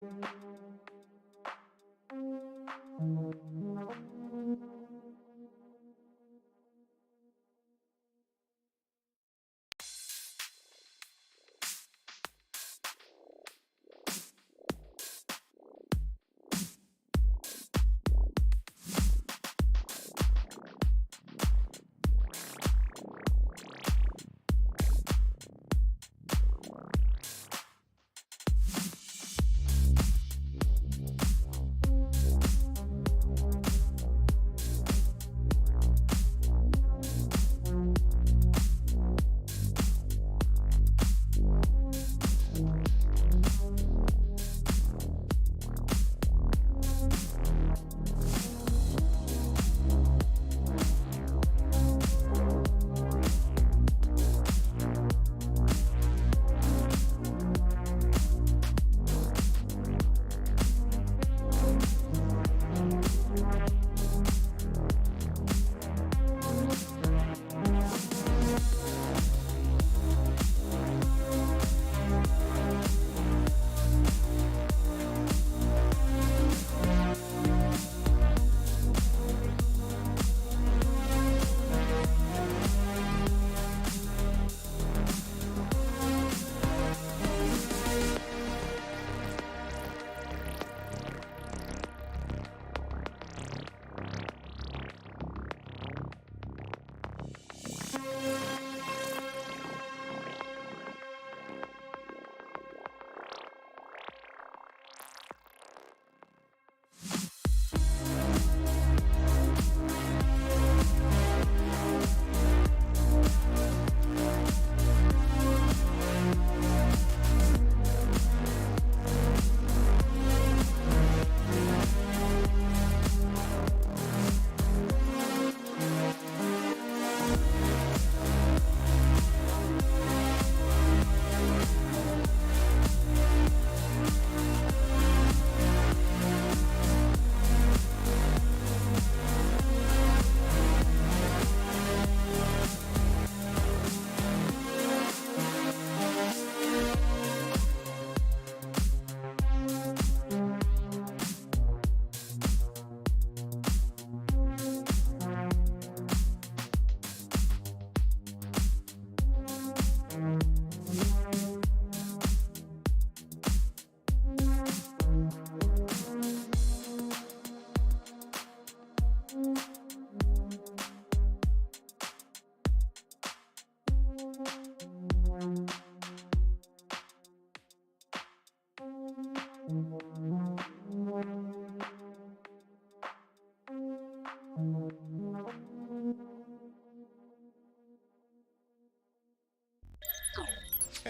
I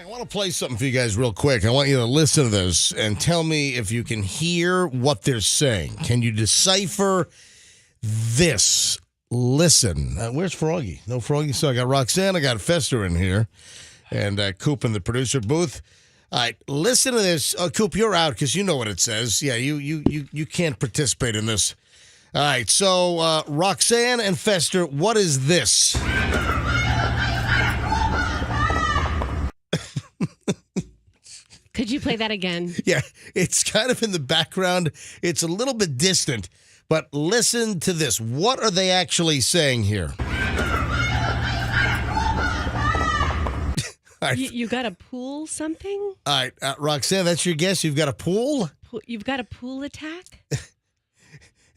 want to play something for you guys real quick. I want you to listen to this and tell me if you can hear what they're saying. Can you decipher this? Listen. Where's Froggy? No Froggy. So I got Roxanne, I got Fester in here, and Coop in the producer booth. All right, listen to this. Coop, you're out because you know what it says. Yeah, you can't participate in this. All right, so Roxanne and Fester, what is this? Could you play that again? Yeah, it's kind of in the background. It's a little bit distant, but listen to this. What are they actually saying here? Right. You got a pool something? All right, Roxanne, that's your guess? You've got a pool? You've got a pool attack?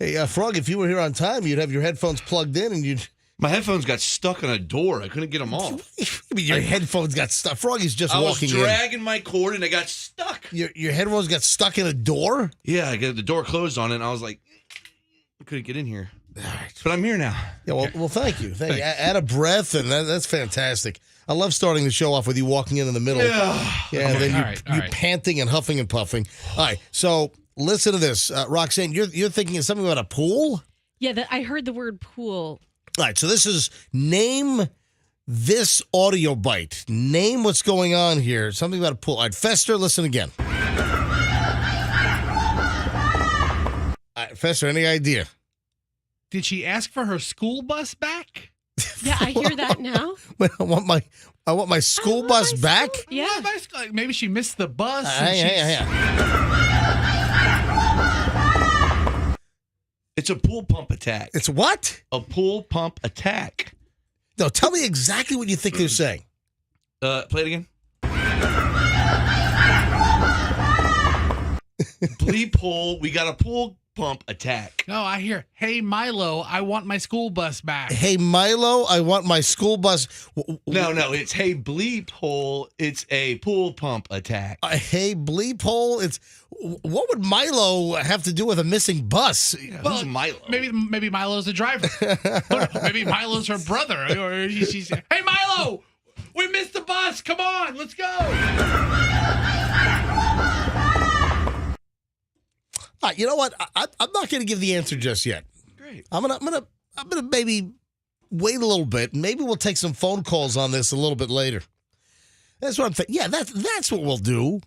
Hey, Frog, if you were here on time, you'd have your headphones plugged in and you'd... My headphones got stuck on a door. I couldn't get them off. I mean, your headphones got stuck. Froggy's just walking in. I was dragging my cord and I got stuck. Your headphones got stuck in a door? Yeah, I got the door closed on it and I was like, I couldn't get in here. All right. But I'm here now. Yeah, well thank you. Thank you. Add a breath, and that's fantastic. I love starting the show off with you walking in the middle. Yeah, and then you panting and huffing and puffing. All right, so listen to this. Roxanne, you're thinking of something about a pool? Yeah, I heard the word pool. All right, so this is name this audio bite. Name what's going on here. Something about a pool. All right, Fester, listen again. All right, Fester, any idea? Did she ask for her school bus back? Yeah, I hear that now. Wait, I want my school bus back? Yeah. Maybe she missed the bus. Yeah. It's a pool pump attack. It's what? A pool pump attack. No, tell me exactly what you think they're saying. Play it again. Bleep hole. We got a pool pump attack. No, I hear, hey, Milo, I want my school bus back. Hey, Milo, I want my school bus. No, it's hey bleep hole. It's a pool pump attack. Hey, bleep hole. It's what would Milo have to do with a missing bus? Who's Milo? Maybe Milo's the driver. Maybe Milo's her brother. Or she's, hey, Milo, we missed the bus. Come on, let's go. You know what? I'm not going to give the answer just yet. Great. I'm gonna maybe wait a little bit. Maybe we'll take some phone calls on this a little bit later. That's what I'm thinking. Yeah, that's what we'll do.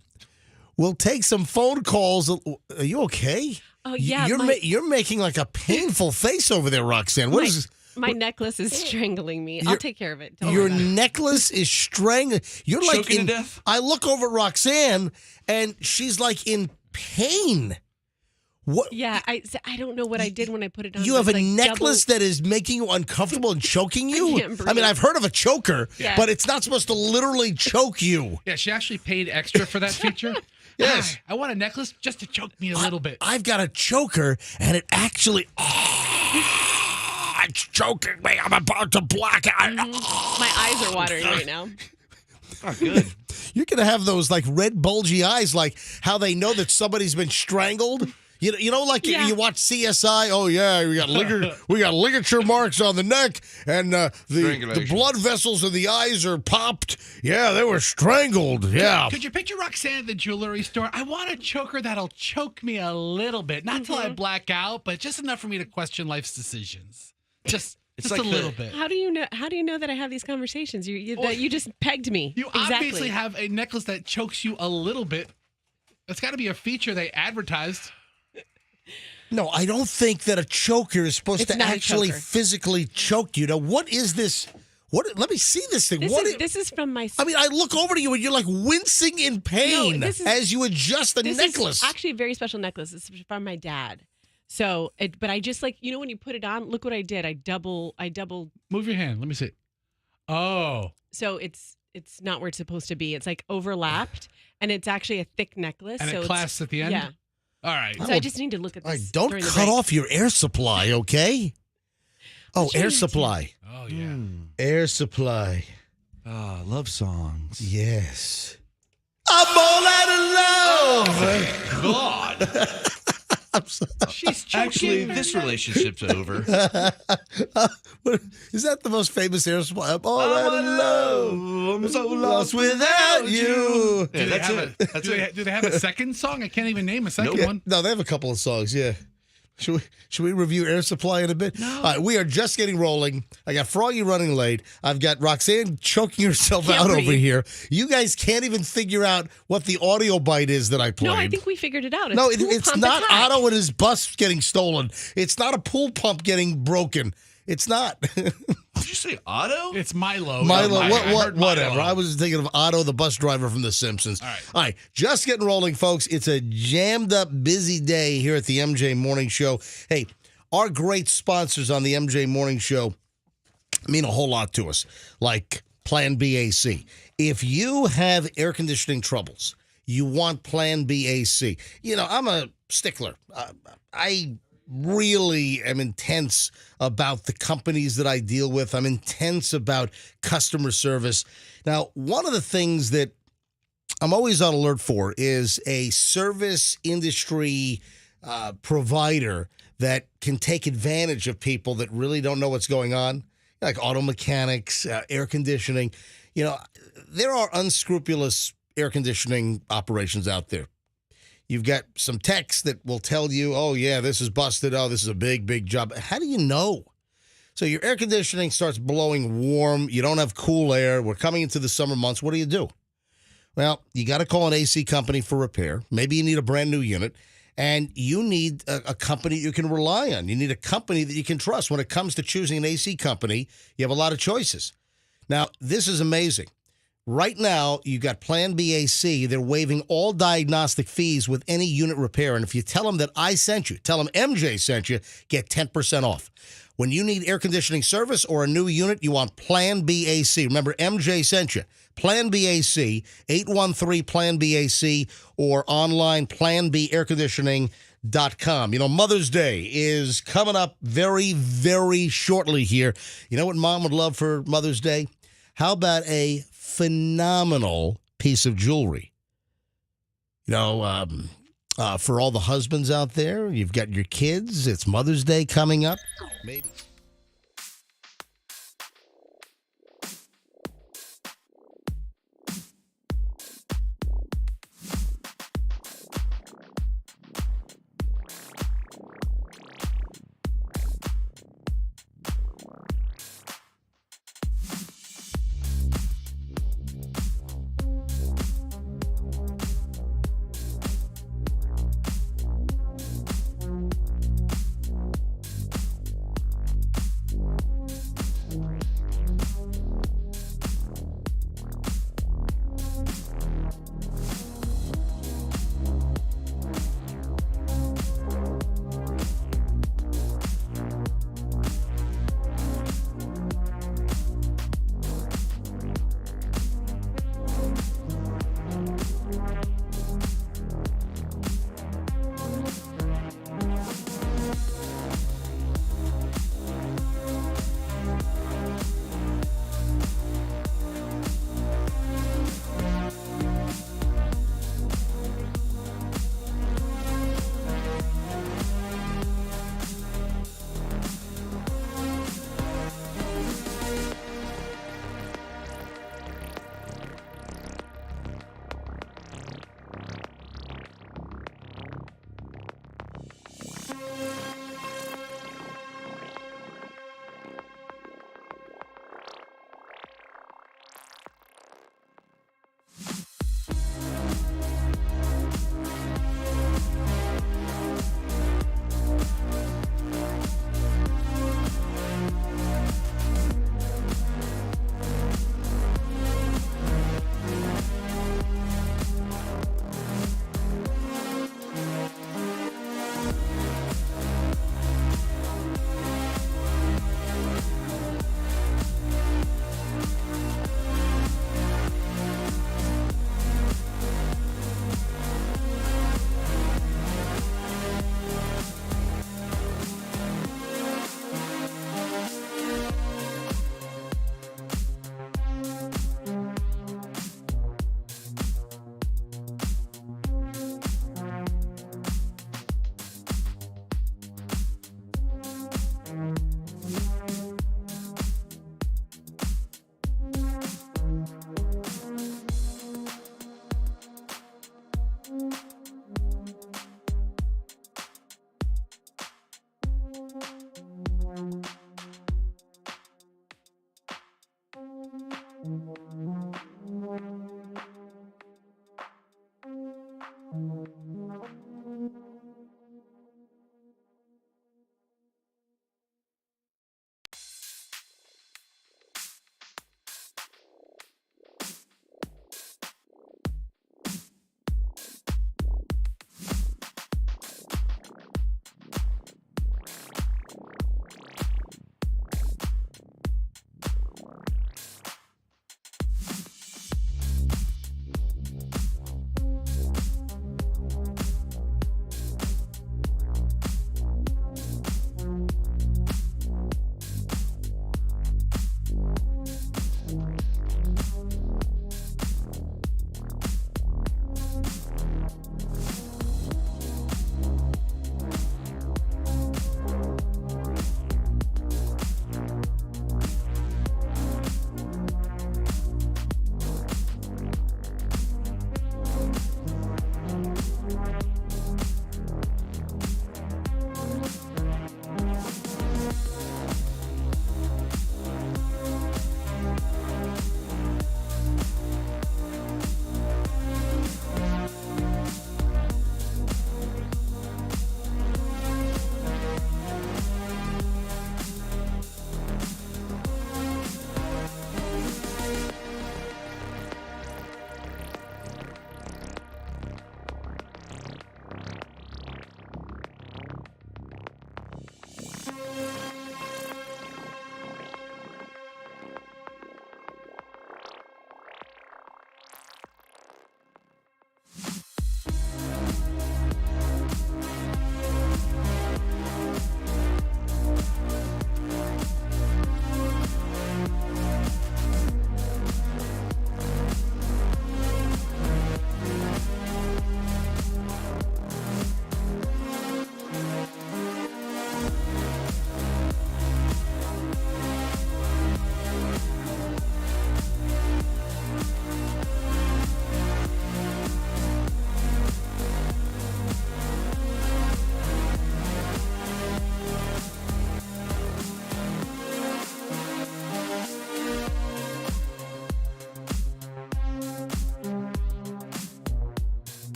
We'll take some phone calls. Are you okay? Oh yeah, You're making like a painful face over there, Roxanne. What is this? My necklace is strangling me. I'll take care of it. Don't Your worry about it. necklace is strangling. You're like Choking in to death? I look over at Roxanne and she's like in pain. What? Yeah, I don't know what I did when I put it on. You have It's a like necklace that is making you uncomfortable and choking you? can't breathe. I mean, I've heard of a choker, Yeah. but it's not supposed to literally choke you. Yeah, she actually paid extra for that feature. Yes. I want a necklace just to choke me a little bit. I've got a choker, and it actually... it's choking me. I'm about to black out. My eyes are watering right now. Not good. You're going to have those like red bulgy eyes, like how they know that somebody's been strangled. You know, like Yeah. you watch CSI. Oh yeah, we got ligature marks on the neck, and the Strangulation. blood vessels in the eyes are popped. Yeah, they were strangled. Yeah. Could you picture Roxanne at the jewelry store? I want a choker that'll choke me a little bit. Not till I black out, but just enough for me to question life's decisions. Just like a little bit. How do you know? How do you know that I have these conversations? You just pegged me. You obviously have a necklace that chokes you a little bit. That's got to be a feature they advertised. No, I don't think that a choker is supposed It's to not a actually choker. physically choke you. Now, what is this? What? Let me see this thing. This is from my. I mean, I look over to you and you're like wincing in pain No, this is- as you adjust the This necklace. is actually a very special necklace. It's from my dad. So, but I just like when you put it on. Look what I did. I double. Move your hand. Let me see. Oh. So it's not where it's supposed to be. It's like overlapped, and it's actually a thick necklace. And so it clasps at the end? Yeah. All right. So I just need to look at All right, this. don't during the cut break. off your air supply, okay? Oh, showing air it to supply. Oh, yeah. Air supply. Ah, love songs. Yes. I'm all out of love. God. I'm sorry. She's choking. Actually, this relationship's over. Is that the most famous air supply? I'm all out of love. I'm so Lost without you. Yeah, that's it. That's it. Do they have a second song? I can't even name a second Nope. one. No, they have a couple of songs, yeah. Should we review Air Supply in a bit? No. All right, we are just getting rolling. I got Froggy running late. I've got Roxanne choking herself Can't out breathe. over here. You guys can't even figure out what the audio bite is that I played. No, I think we figured it out. No, Pool it's pump not attack. Otto and his bus getting stolen. It's not a pool pump getting broken. It's not. Did you say Otto? It's Milo. Milo, I heard whatever. Milo. I was thinking of Otto, the bus driver from The Simpsons. All right. All right, just getting rolling, folks. It's a jammed up, busy day here at the MJ Morning Show. Hey, our great sponsors on the MJ Morning Show mean a whole lot to us, like Plan B AC. If you have air conditioning troubles, you want Plan B AC. You know, I'm a stickler. I really am intense about the companies that I deal with. I'm intense about customer service. Now, one of the things that I'm always on alert for is a service industry provider that can take advantage of people that really don't know what's going on, like auto mechanics, air conditioning. You know, there are unscrupulous air conditioning operations out there. You've got some techs that will tell you, oh, yeah, this is busted. Oh, this is a big, big job. How do you know? So your air conditioning starts blowing warm. You don't have cool air. We're coming into the summer months. What do? Well, you got to call an AC company for repair. Maybe you need a brand new unit, and you need a company you can rely on. You need a company that you can trust. When it comes to choosing an AC company, you have a lot of choices. Now, this is amazing. Right now, you got Plan BAC. They're waiving all diagnostic fees with any unit repair. And if you tell them that I sent you, tell them MJ sent you, get 10% off. When you need air conditioning service or a new unit, you want Plan BAC. Remember, MJ sent you. Plan BAC, 813-PLAN-BAC, or online planbairconditioning.com. You know, Mother's Day is coming up very, very shortly here. You know what Mom would love for Mother's Day? How about a phenomenal piece of jewelry? You know, for all the husbands out there, you've got your kids. It's Mother's Day coming up. Maybe.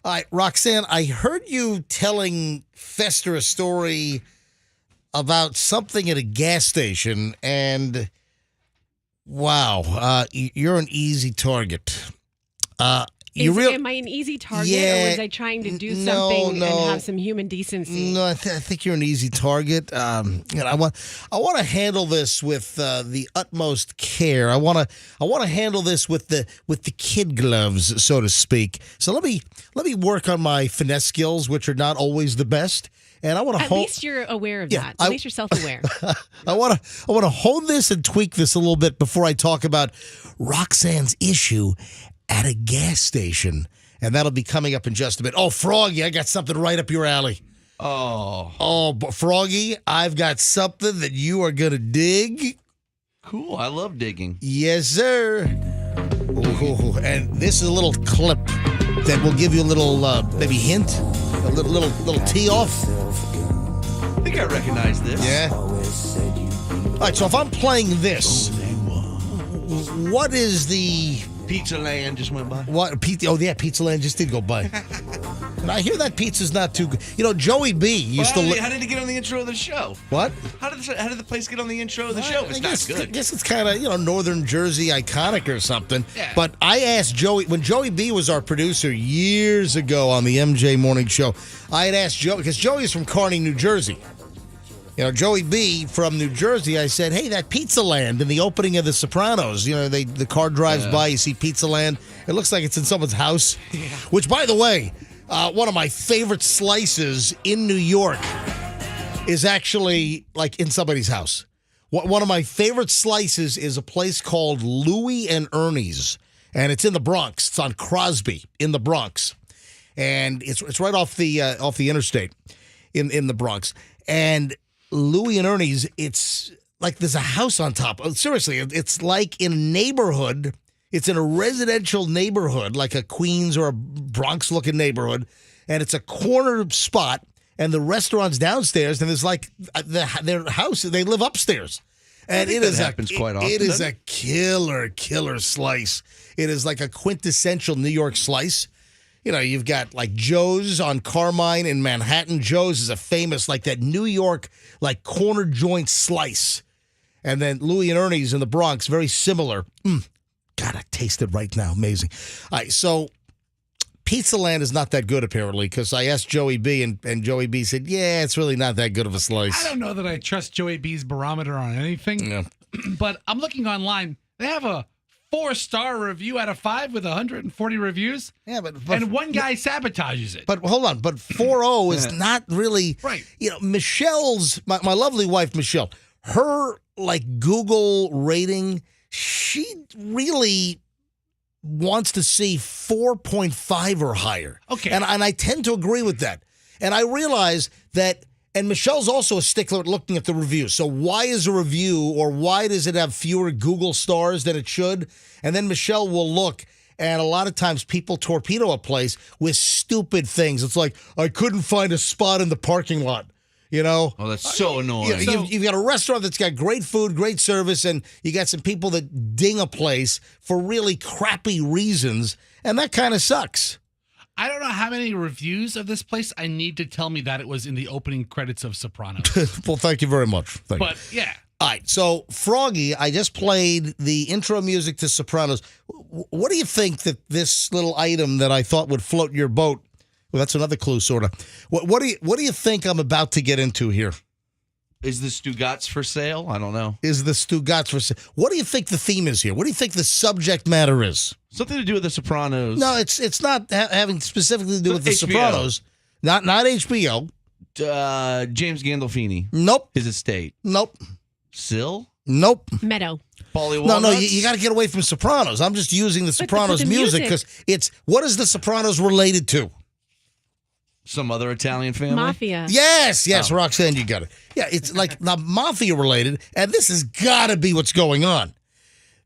All right, Roxanne, I heard you telling Fester a story about something at a gas station, and wow, you're an easy target. Am I an easy target, or was I trying to do something and have some human decency? No, I think you're an easy target. I want to handle this with the utmost care. I want to handle this with the kid gloves, so to speak. So let me work on my finesse skills, which are not always the best. And I want to At least you're aware of that. At least you're self-aware. I want to hone this and tweak this a little bit before I talk about Roxanne's issue at a gas station, and that'll be coming up in just a bit. Oh, Froggy, I got something right up your alley. But Froggy, I've got something that you are gonna dig. Cool. I love digging. Yes, sir. Ooh, and this is a little clip that will give you a little maybe hint, a little tee off. I think I recognize this. Yeah. All right. So if I'm playing this, what is the Pizza Land just went by. What pizza? Oh yeah, Pizza Land just did go by. And I hear that pizza's not too good. You know, Joey B used to. How did it get on the intro of the show? What? How did the place get on the intro of the show? It's not good. I guess it's kind of Northern Jersey iconic or something. Yeah. But I asked Joey when Joey B was our producer years ago on the MJ Morning Show. I had asked Joey because Joey's from Kearney, New Jersey. Joey B from New Jersey, I said, hey, that Pizza Land in the opening of The Sopranos, the car drives by, you see Pizza Land. It looks like it's in someone's house. Yeah. Which, by the way, one of my favorite slices in New York is actually like in somebody's house. One of my favorite slices is a place called Louie and Ernie's, and it's in the Bronx. It's on Crosby in the Bronx, and it's right off the interstate in the Bronx. And Louie and Ernie's, it's like there's a house on top. Seriously, it's like in a neighborhood. It's in a residential neighborhood, like a Queens or a Bronx-looking neighborhood, and it's a corner spot, and the restaurant's downstairs, and there's like their house. They live upstairs. And it happens quite often. It is a killer slice. It is like a quintessential New York slice. You've got like Joe's on Carmine in Manhattan. Joe's is a famous, like that New York, like corner joint slice. And then Louie and Ernie's in the Bronx, very similar. God, I taste it right now. Amazing. All right, so Pizza Land is not that good, apparently, because I asked Joey B, and Joey B said, yeah, it's really not that good of a slice. I don't know that I trust Joey B's barometer on anything, but I'm looking online. They have a 4-star review out of 5 with 140 reviews. Yeah, but and one guy sabotages it. But hold on, but 4.0 is not really right. Michelle's my lovely wife Michelle. Her like Google rating, she really wants to see 4.5 or higher. Okay, and I tend to agree with that. And I realize that. And Michelle's also a stickler at looking at the reviews. So why is a review, or why does it have fewer Google stars than it should? And then Michelle will look, and a lot of times people torpedo a place with stupid things. It's like, I couldn't find a spot in the parking lot. Oh, that's so annoying. You've got a restaurant that's got great food, great service, and you got some people that ding a place for really crappy reasons, and that kind of sucks. I don't know how many reviews of this place I need to tell me that it was in the opening credits of Sopranos. Well, thank you very much. But yeah. All right, so Froggy, I just played the intro music to Sopranos. What do you think that this little item that I thought would float your boat? Well, that's another clue, sort of. What do you think I'm about to get into here? Is the Stugatz for sale? I don't know. Is the Stugatz for sale? What do you think the theme is here? What do you think the subject matter is? Something to do with the Sopranos. No, it's not having specifically to do with the Sopranos. Not HBO. James Gandolfini. Nope. His estate. Nope. Sill. Nope. Meadow. Polly Walnuts? No, you got to get away from Sopranos. I'm just using the Sopranos music because it's what is the Sopranos related to? Some other Italian family? Mafia. Yes, Roxanne, you got it. Yeah, it's like the mafia related, and this has got to be what's going on.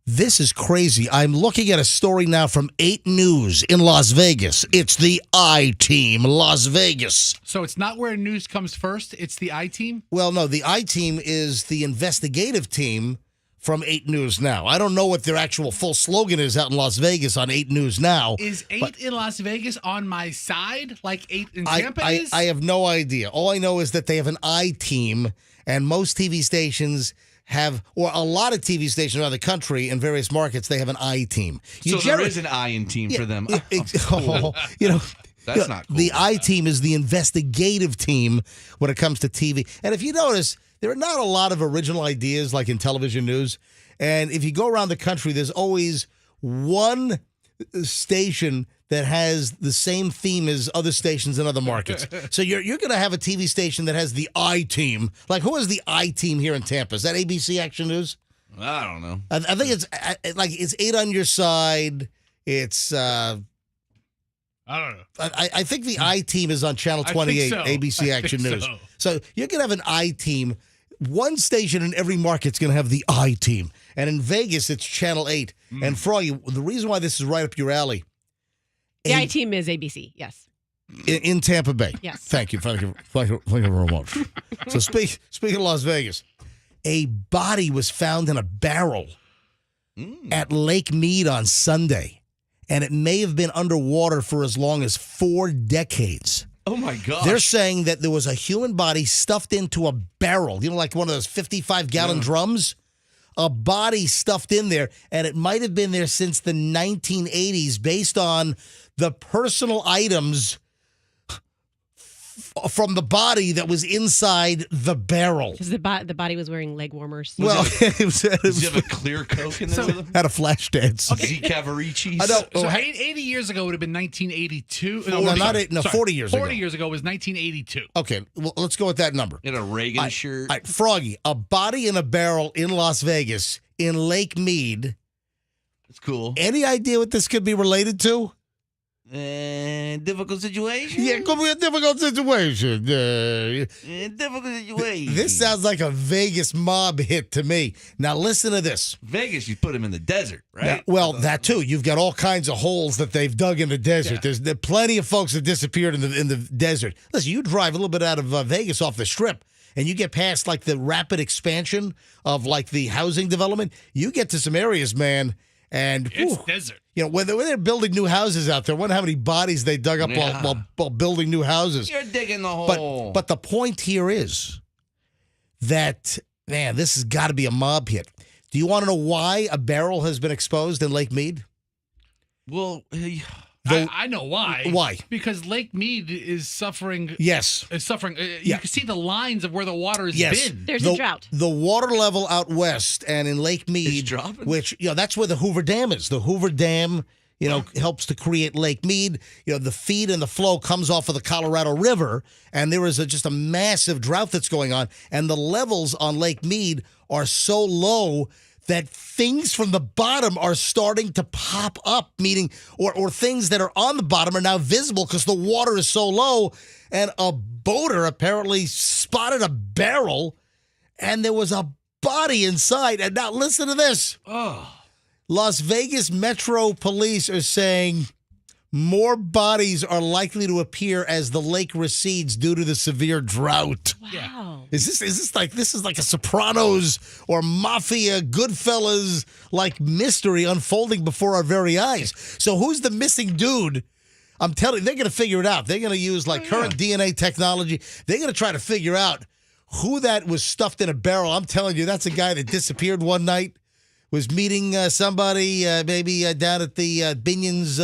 This is crazy. I'm looking at a story now from 8 News in Las Vegas. It's the I-Team, Las Vegas. So it's not where news comes first, it's the I-Team? Well, no, the I-Team is the investigative team from 8 News Now. I don't know what their actual full slogan is out in Las Vegas on 8 News Now. Is 8 in Las Vegas on my side like 8 in Tampa is? I have no idea. All I know is that they have an I team, and most TV stations have, or a lot of TV stations around the country in various markets, they have an I team. There is an I in team for them. That's not cool. The I team is the investigative team when it comes to TV. And if you notice, there are not a lot of original ideas like in television news. And if you go around the country, there's always one station that has the same theme as other stations in other markets. So you're going to have a TV station that has the I team. Like, who is the I team here in Tampa? Is that ABC Action News? I don't know. I think it's 8 on your side. It's I don't know. I think the I team is on Channel 28, ABC Action News. So you're going to have an I team. One station in every market's going to have the I team. And in Vegas, it's Channel 8. And Froggy, the reason why this is right up your alley. The I team is ABC, yes. In Tampa Bay. Yes. Thank you very much. So speaking of Las Vegas, a body was found in a barrel at Lake Mead on Sunday. And it may have been underwater for as long as 4 decades. Oh, my gosh. They're saying that there was a human body stuffed into a barrel, like one of those 55-gallon drums. A body stuffed in there, and it might have been there since the 1980s based on the personal items from the body that was inside the barrel. Because the body was wearing leg warmers. Well, Does he have a clear Coke in there with him? Had a flash dance. Z Cavaricis? I know. So 80 years ago would have been 1982. 40 years ago. 40 years ago was 1982. Okay, well, let's go with that number. In a Reagan shirt. All right, Froggy, a body in a barrel in Las Vegas in Lake Mead. That's cool. Any idea what this could be related to? Difficult situation? Yeah, it could be a difficult situation. Difficult situation. This sounds like a Vegas mob hit to me. Now, listen to this. Vegas, you put him in the desert, right? Now, that too. You've got all kinds of holes that they've dug in the desert. Yeah. There's plenty of folks that disappeared in the desert. Listen, you drive a little bit out of Vegas off the Strip, and you get past like the rapid expansion of like the housing development. You get to some areas, man, and It's desert. when they're building new houses out there, I wonder how many bodies they dug up while building new houses. You're digging the hole. But the point here is that, man, this has got to be a mob hit. Do you want to know why a barrel has been exposed in Lake Mead? Well, I know why. Why? Because Lake Mead is suffering. Yes. Is suffering. You can see the lines of where the water has been. There's a drought. The water level out west and in Lake Mead, dropping? which that's where the Hoover Dam is. The Hoover Dam, helps to create Lake Mead. The feed and the flow comes off of the Colorado River, and there is just a massive drought that's going on. And the levels on Lake Mead are so low that things from the bottom are starting to pop up, meaning or things that are on the bottom are now visible because the water is so low. And a boater apparently spotted a barrel, and there was a body inside. And now listen to this. Las Vegas Metro Police are saying more bodies are likely to appear as the lake recedes due to the severe drought. Wow. Is this like a Sopranos or Mafia Goodfellas like mystery unfolding before our very eyes? So who's the missing dude? I'm telling you, they're going to figure it out. They're going to use current DNA technology. They're going to try to figure out who that was stuffed in a barrel. I'm telling you, that's a guy that disappeared one night. Was meeting somebody maybe down at the Binions,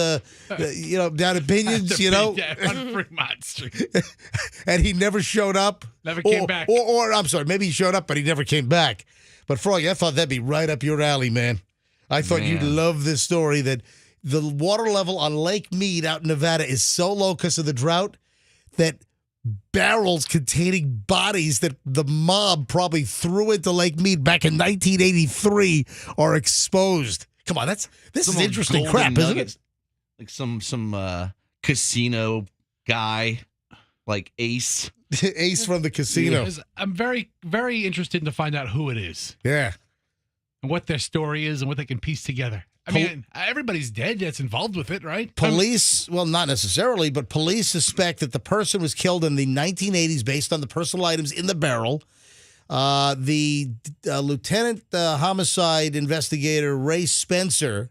down at Binions, on Fremont Street. and he never showed up. Never came back. Or I'm sorry, maybe he showed up, but he never came back. But Froggy, I thought that'd be right up your alley, man. I thought you'd love this story that the water level on Lake Mead out in Nevada is so low because of the drought that barrels containing bodies that the mob probably threw into Lake Mead back in 1983 are exposed. Come on, this is interesting crap, isn't it? Like some casino guy, like Ace. Ace from the casino. I'm very, very interested to find out who it is. Yeah. And what their story is and what they can piece together. I mean, everybody's dead that's involved with it, right? Police, well, not necessarily, but police suspect that the person was killed in the 1980s based on the personal items in the barrel. The lieutenant homicide investigator, Ray Spencer,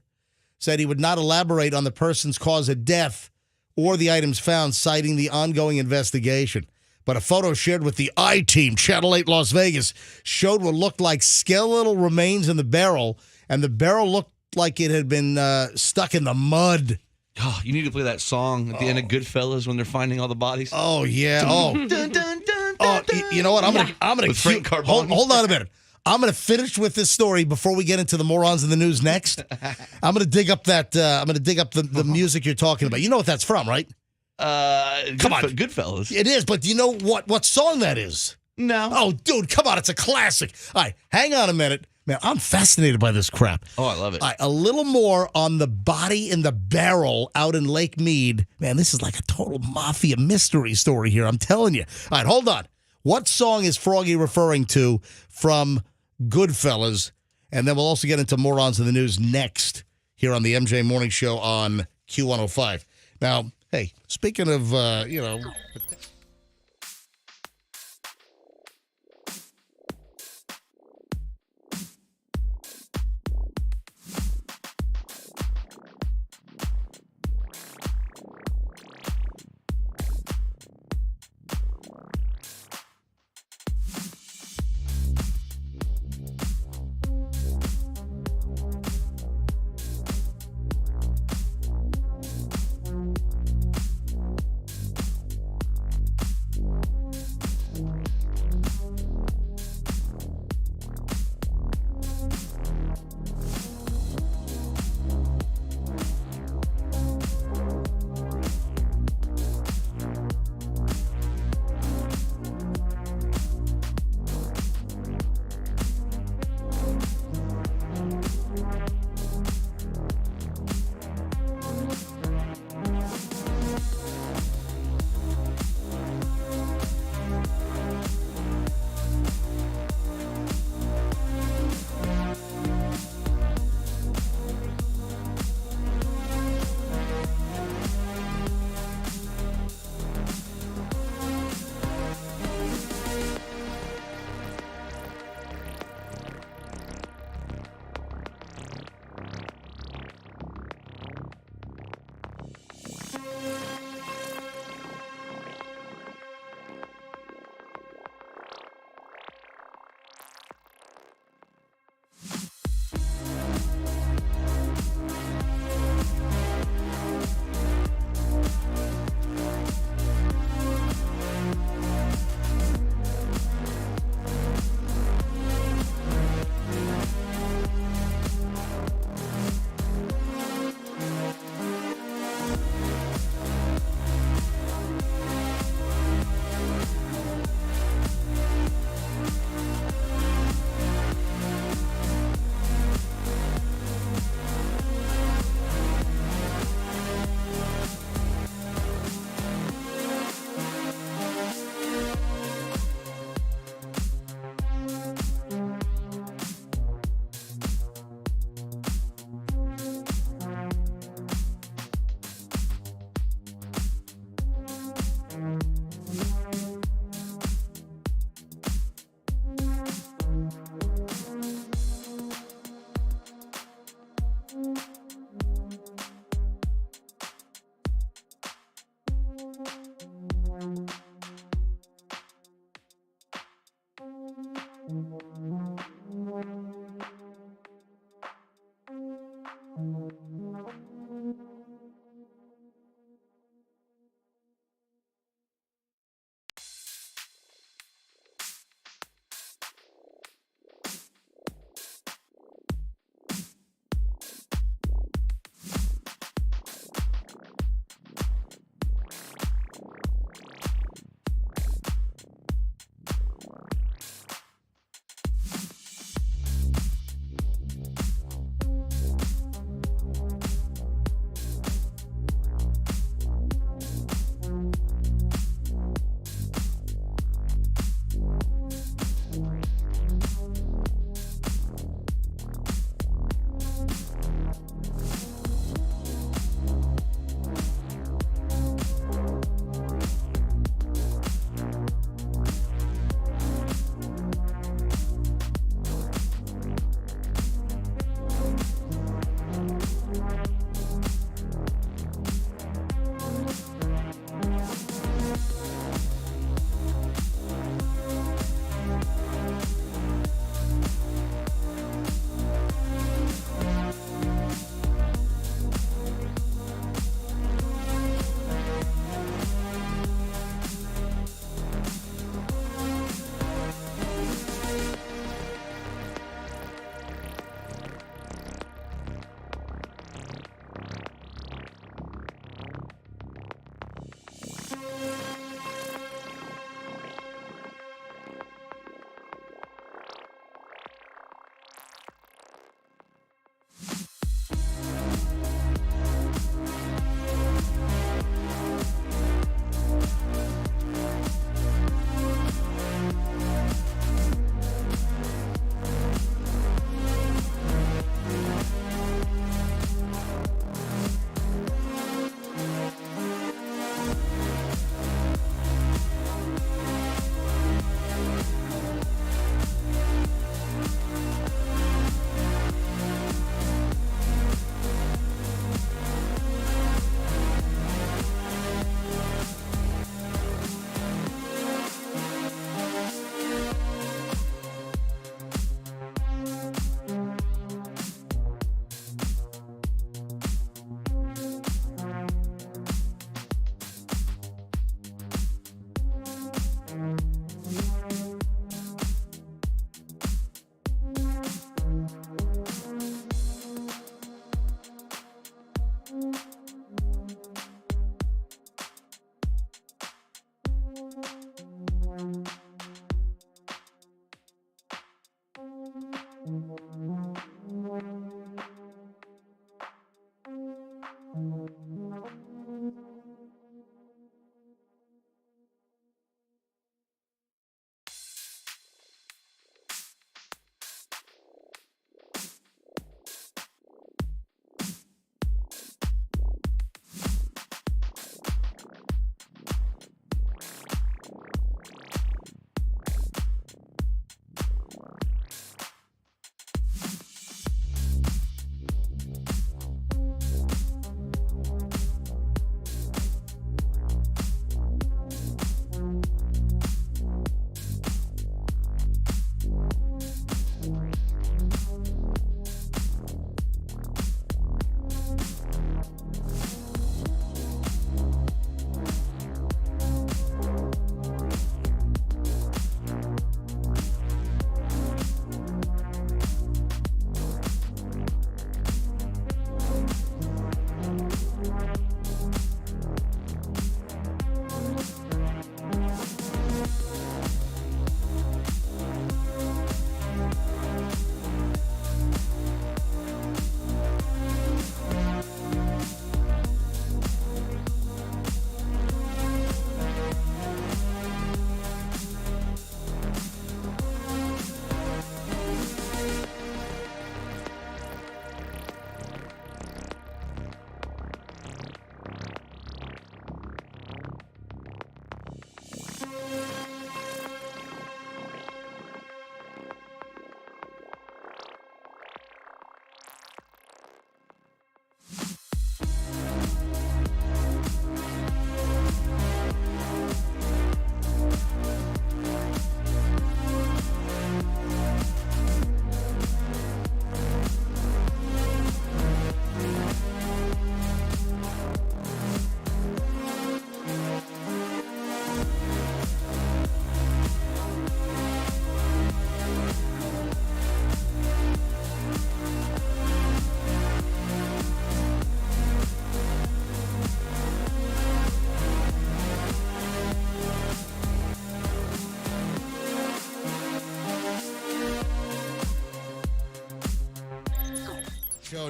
said he would not elaborate on the person's cause of death or the items found, citing the ongoing investigation. But a photo shared with the I-Team, Channel 8 Las Vegas, showed what looked like skeletal remains in the barrel, and the barrel looked like it had been stuck in the mud. Oh, you need to play that song at the end of Goodfellas when they're finding all the bodies. Oh, yeah. Dun, dun, dun, Oh, dun, you know what? I'm gonna With Frank Carbone. hold on a minute. I'm gonna finish with this story before we get into the morons in the news next. I'm gonna dig up that. I'm gonna dig up the music you're talking about. You know what that's from, right? Come on, Goodfellas. It is, but do you know what song that is? No. Oh, dude, come on, it's a classic. All right, hang on a minute. Man, I'm fascinated by this crap. Oh, I love it. All right, a little more on the body in the barrel out in Lake Mead. Man, this is like a total mafia mystery story here, I'm telling you. All right, hold on. What song is Froggy referring to from Goodfellas? And then we'll also get into morons in the news next here on the MJ Morning Show on Q105. Now, hey, speaking of,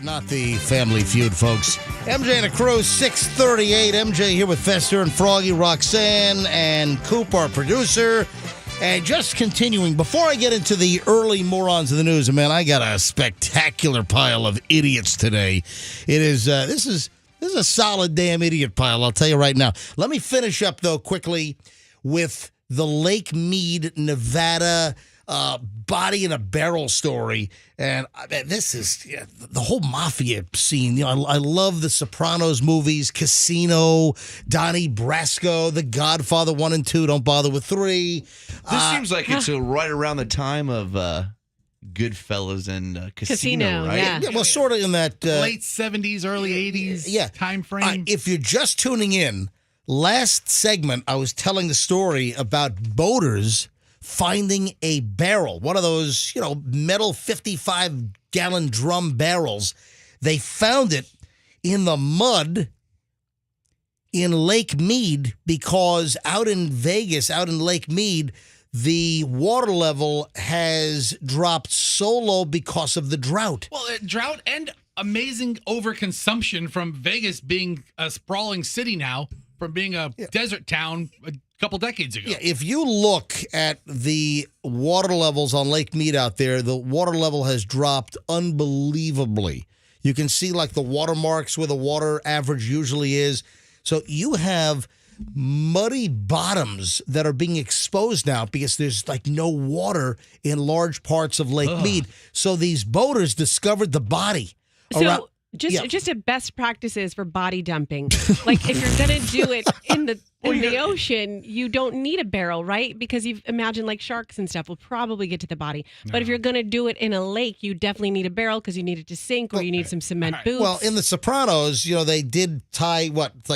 Not the Family Feud, folks. MJ and the crew, 638. MJ here with Fester and Froggy, Roxanne, and Coop, our producer. And just continuing, before I get into the early morons of the news, man, I got a spectacular pile of idiots today. It is, this is a solid damn idiot pile, I'll tell you right now. Let me finish up, though, quickly with the Lake Mead, Nevada body in a barrel story. And this is the whole mafia scene. I love the Sopranos movies, Casino, Donnie Brasco, The Godfather 1 and 2. Don't bother with 3. This seems like it's right around the time of Goodfellas and Casino, right? Yeah, well, sort of in that late 70s, early 80s time frame. If you're just tuning in, last segment I was telling the story about boaters finding a barrel, one of those, metal 55-gallon drum barrels. They found it in the mud in Lake Mead because out in Vegas, out in Lake Mead, the water level has dropped so low because of the drought. Well, drought and amazing overconsumption from Vegas being a sprawling city now, from being a desert town a couple decades ago. Yeah, if you look at the water levels on Lake Mead out there, the water level has dropped unbelievably. You can see like the watermarks where the water average usually is. So you have muddy bottoms that are being exposed now because there's like no water in large parts of Lake Mead. So these boaters discovered the body. So just a best practices for body dumping. Like if you're gonna do it in the ocean, you don't need a barrel, right? Because you imagine like sharks and stuff will probably get to the body. No. But if you're gonna do it in a lake, you definitely need a barrel because you need it to sink or you need some cement boots. Well, in the Sopranos, they did tie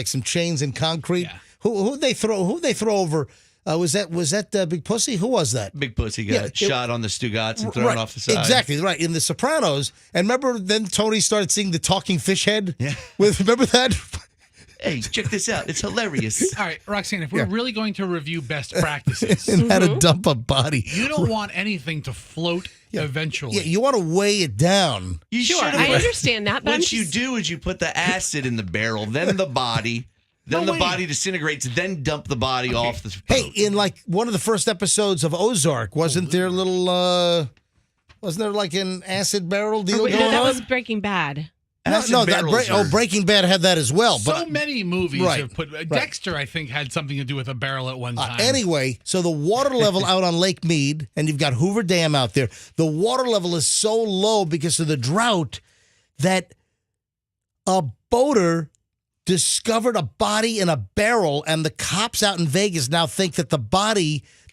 some chains in concrete. Yeah. Who'd they throw over? Was that Big Pussy? Who was that? Big Pussy got shot on the Stugats and thrown off the side. Exactly, right. In The Sopranos. And remember then Tony started seeing the talking fish head? Yeah. Remember that? Hey, check this out. It's hilarious. All right, Roxanne, if we're really going to review best practices. And how to dump a body. You don't want anything to float eventually. Yeah, you want to weigh it down. Sure, I understand that. But what you do is you put the acid in the barrel, then the body. Then the body disintegrates, then dump the body off the boat. Hey, in like one of the first episodes of Ozark, wasn't there an acid barrel deal going on? That was Breaking Bad. Breaking Bad had that as well. So many movies have put... Dexter, I think, had something to do with a barrel at one time. Anyway, so the water level out on Lake Mead, and you've got Hoover Dam out there, the water level is so low because of the drought that a boater discovered a body in a barrel, and the cops out in Vegas now think that the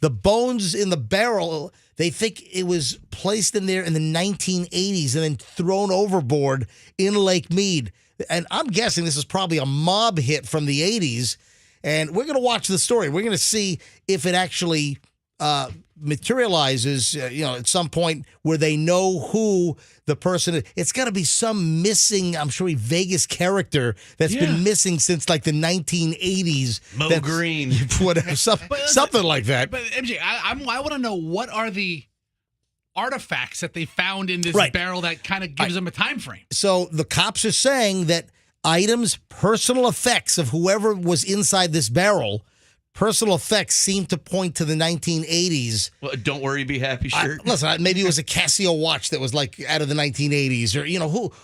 bones in the barrel, they think it was placed in there in the 1980s and then thrown overboard in Lake Mead. And I'm guessing this is probably a mob hit from the 80s, and we're going to watch the story. We're going to see if it actually materializes, at some point where they know who the person is. It's got to be some missing, I'm sure, Vegas character that's been missing since like the 1980s. Mo Green. Whatever, something like that. But MJ, I want to know what are the artifacts that they found in this barrel that kind of gives them a time frame. So the cops are saying that items, personal effects of whoever was inside this barrel, personal effects seem to point to the 1980s. Well, don't worry, be happy shirt. Listen, maybe it was a Casio watch that was like out of the 1980s, or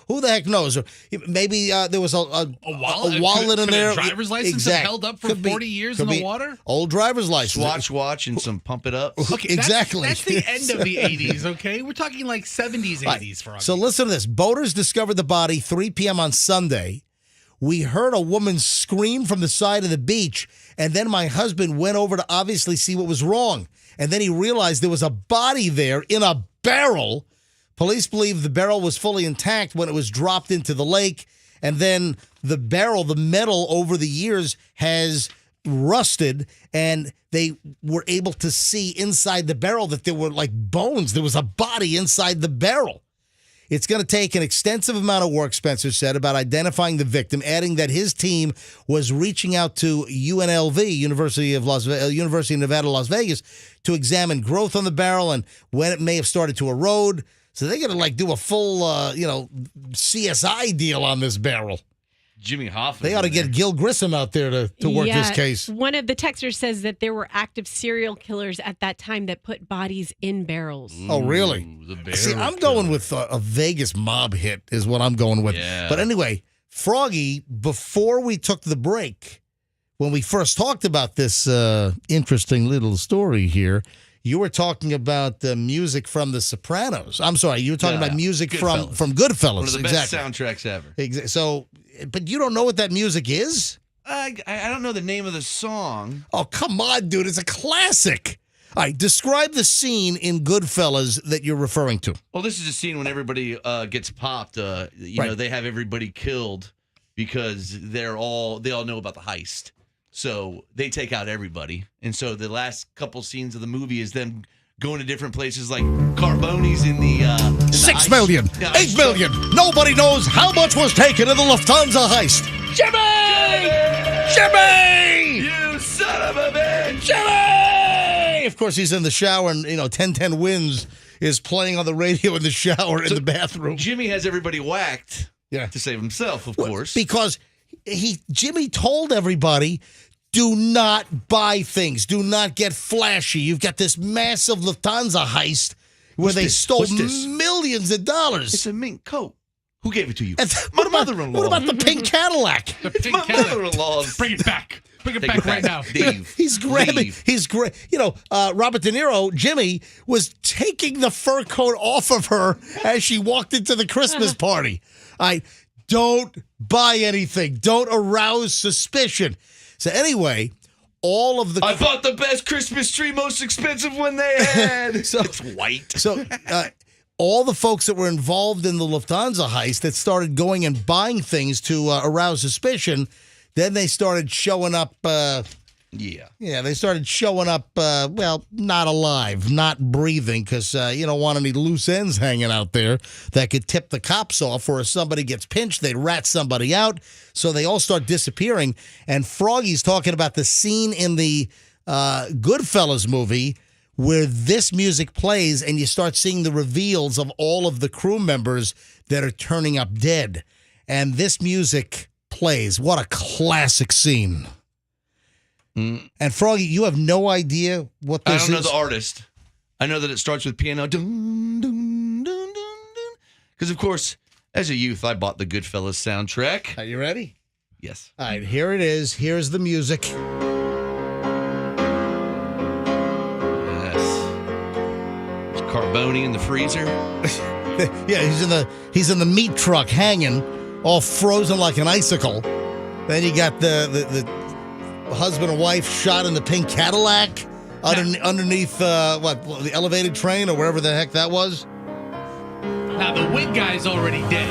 who the heck knows? Or maybe there was a wallet in there. A driver's license held up for 40 years in the water. Old driver's license, Swatch watch, and some pump it up. Okay, exactly. That's the end of the 80s. Okay, we're talking like 70s, 80s. For so listen to this: boaters discovered the body 3 p.m. on Sunday. We heard a woman scream from the side of the beach, and then my husband went over to obviously see what was wrong. And then he realized there was a body there in a barrel. Police believe the barrel was fully intact when it was dropped into the lake. And then the barrel, the metal over the years has rusted, and they were able to see inside the barrel that there were like bones. There was a body inside the barrel. It's going to take an extensive amount of work, Spencer said, about identifying the victim, adding that his team was reaching out to UNLV, University of Nevada, Las Vegas, to examine growth on the barrel and when it may have started to erode. So they're going to do a full, CSI deal on this barrel. Jimmy Hoffa. They ought to get Gil Grissom out there to work this case. One of the texters says that there were active serial killers at that time that put bodies in barrels. Oh, really? See, I'm going with a Vegas mob hit is what I'm going with. Yeah. But anyway, Froggy, before we took the break, when we first talked about this interesting little story here, you were talking about the music from The Sopranos. I'm sorry, you were talking about music Goodfellas. from Goodfellas. One of the best soundtracks ever. So, but you don't know what that music is? I don't know the name of the song. Oh, come on, dude. It's a classic. All right, describe the scene in Goodfellas that you're referring to. Well, this is a scene when everybody gets popped. You know, they have everybody killed because they all know about the heist. So they take out everybody. And so the last couple scenes of the movie is them going to different places like Carboni's in the 6 million, 8 million. Nobody knows how much was taken in the Lufthansa heist. Jimmy! Jimmy! You son of a bitch! Jimmy! Of course, he's in the shower and, 10-10 Wins is playing on the radio in the shower in the bathroom. Jimmy has everybody whacked to save himself, of course. Because Jimmy told everybody, do not buy things. Do not get flashy. You've got this massive Lufthansa heist where they stole millions of dollars. It's a mink coat. Who gave it to you? My mother-in-law. What about the pink Cadillac? It's my mother-in-law's. Bring it back. Bring it back right now. Dave. He's grabbing. Robert De Niro, Jimmy, was taking the fur coat off of her as she walked into the Christmas party. Don't buy anything. Don't arouse suspicion. So anyway, all of the... I bought the best Christmas tree, most expensive one they had. It's white. So all the folks that were involved in the Lufthansa heist that started going and buying things to arouse suspicion, then they started showing up... they started showing up, not alive, not breathing, because you don't want any loose ends hanging out there that could tip the cops off, or if somebody gets pinched, they rat somebody out. So they all start disappearing. And Froggy's talking about the scene in the Goodfellas movie where this music plays and you start seeing the reveals of all of the crew members that are turning up dead. And this music plays. What a classic scene. And Froggy, you have no idea what this is? I don't know the artist. I know that it starts with piano. Dun, dun, dun, dun, dun. Because, of course, as a youth, I bought the Goodfellas soundtrack. Are you ready? Yes. All right, here it is. Here's the music. Yes. There's Carboni in the freezer. Yeah, he's in the meat truck hanging, all frozen like an icicle. Then you got the husband and wife shot in the pink Cadillac underneath the elevated train or wherever the heck that was. Now the wig guy's already dead.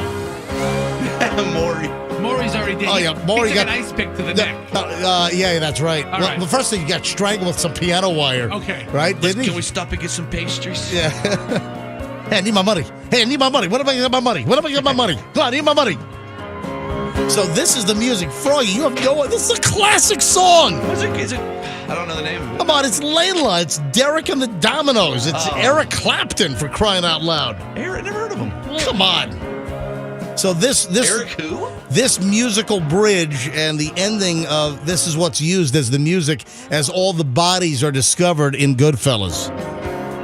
Maury's already dead. Oh yeah, Maury he got an ice pick to the neck. Yeah, that's right. All right. The first thing, he got strangled with some piano wire. Okay, right? Didn't he? Can we stop and get some pastries? Yeah. Hey, I need my money. Hey, I need my money. When am I get my money? When am I get my money? Come on, I need my money. So this is the music. Froggy, you have no... This is a classic song. Is it? I don't know the name of it. Come on, it's Layla. It's Derek and the Dominoes. It's Eric Clapton, for crying out loud. Eric, never heard of him. Come on. So this Eric who? This musical bridge and the ending of this is what's used as the music as all the bodies are discovered in Goodfellas.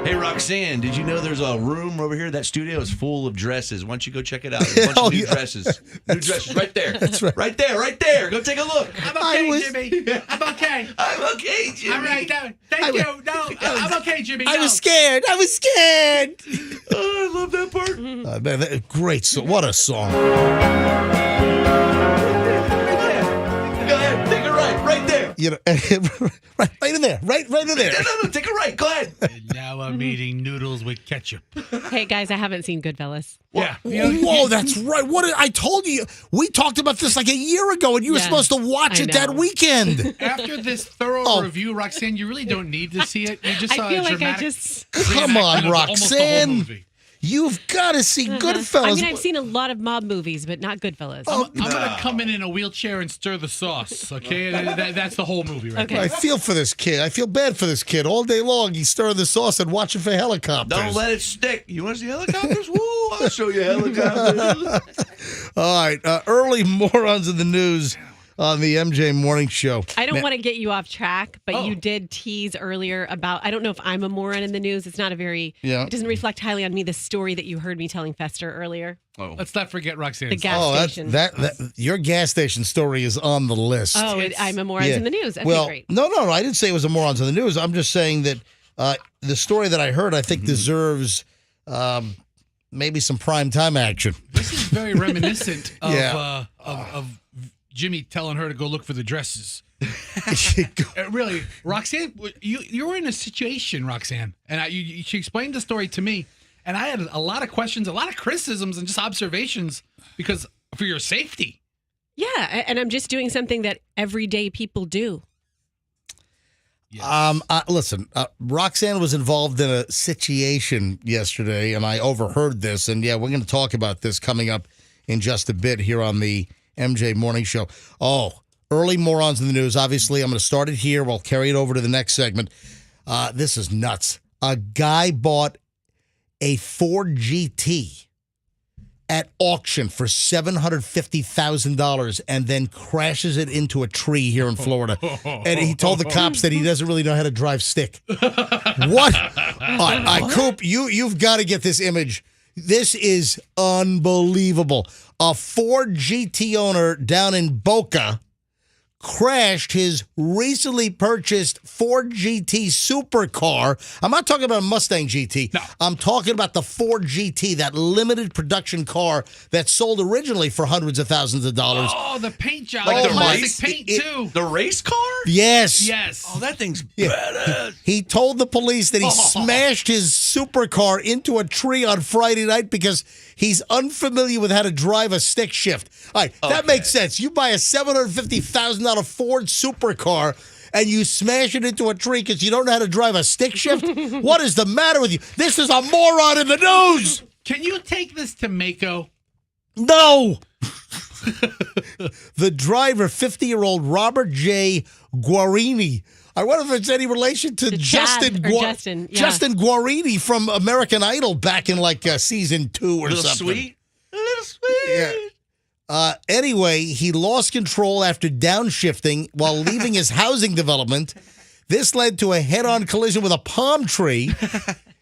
Hey, Roxanne, did you know there's a room over here? That studio is full of dresses. Why don't you go check it out? There's a bunch of new dresses. New dresses right there. That's right. Right there. Go take a look. I'm okay, Jimmy. I'm okay. I'm okay, Jimmy. All right, thank you. No, I'm okay, Jimmy. I was scared. I was scared. Oh, I love that part. Man, great song. What a song. Go ahead. Take a right there. Right in there. Right in there. No, take a right. Go ahead. And now I'm eating noodles with ketchup. Hey, guys, I haven't seen Goodfellas. Yeah. Whoa, that's right. I told you. We talked about this like a year ago, and you were supposed to watch it that weekend. After this thorough review, Roxanne, you really don't need to see it. You just saw I feel a like dramatic I just... Come on, reenactment of almost the whole Roxanne. movie. You've got to see Goodfellas. I mean, I've seen a lot of mob movies, but not Goodfellas. I'm going to come in a wheelchair and stir the sauce, okay? That's the whole movie right there. I feel for this kid. I feel bad for this kid. All day long, he's stirring the sauce and watching for helicopters. Don't let it stick. You want to see helicopters? Woo! I'll show you helicopters. All right. Early morons in the news on the MJ Morning Show. I don't want to get you off track, but you did tease earlier about, I don't know if I'm a moron in the news. It's not a very, it doesn't reflect highly on me, the story that you heard me telling Fester earlier. Oh. Let's not forget Roxanne. The gas station. Your gas station story is on the list. I'm a morons in the news. Okay, great. No. I didn't say it was a morons in the news. I'm just saying that the story that I heard, I think deserves maybe some prime time action. This is very reminiscent of Jimmy telling her to go look for the dresses. Really, Roxanne, you were in a situation, Roxanne, and she explained the story to me, and I had a lot of questions, a lot of criticisms, and just observations because for your safety. Yeah, and I'm just doing something that everyday people do. Yes. Listen, Roxanne was involved in a situation yesterday, and I overheard this, and we're going to talk about this coming up in just a bit here on the MJ Morning Show. Early morons in the news. Obviously, I'm going to start it here. We'll carry it over to the next segment. This is nuts. A guy bought a Ford GT at auction for $750,000 and then crashes it into a tree here in Florida. And he told the cops that he doesn't really know how to drive stick. What? Coop, you've got to get this image. This is unbelievable. A Ford GT owner down in Boca crashed his recently purchased Ford GT supercar. I'm not talking about a Mustang GT. No. I'm talking about the Ford GT, that limited production car that sold originally for hundreds of thousands of dollars. Oh, the paint job. Like the classic paint, too. The race car? Yes. Oh, that thing's badass. He told the police that he smashed his supercar into a tree on Friday night because he's unfamiliar with how to drive a stick shift. All right, that makes sense. You buy a $750,000 Ford supercar and you smash it into a tree because you don't know how to drive a stick shift? What is the matter with you? This is a moron in the news. Can you take this to Mako? No. The driver, 50-year-old Robert J. Guarini. I wonder if it's any relation to Justin Guarini from American Idol back in season 2 or something. Little sweet. Yeah. Anyway, he lost control after downshifting while leaving his housing development. This led to a head-on collision with a palm tree.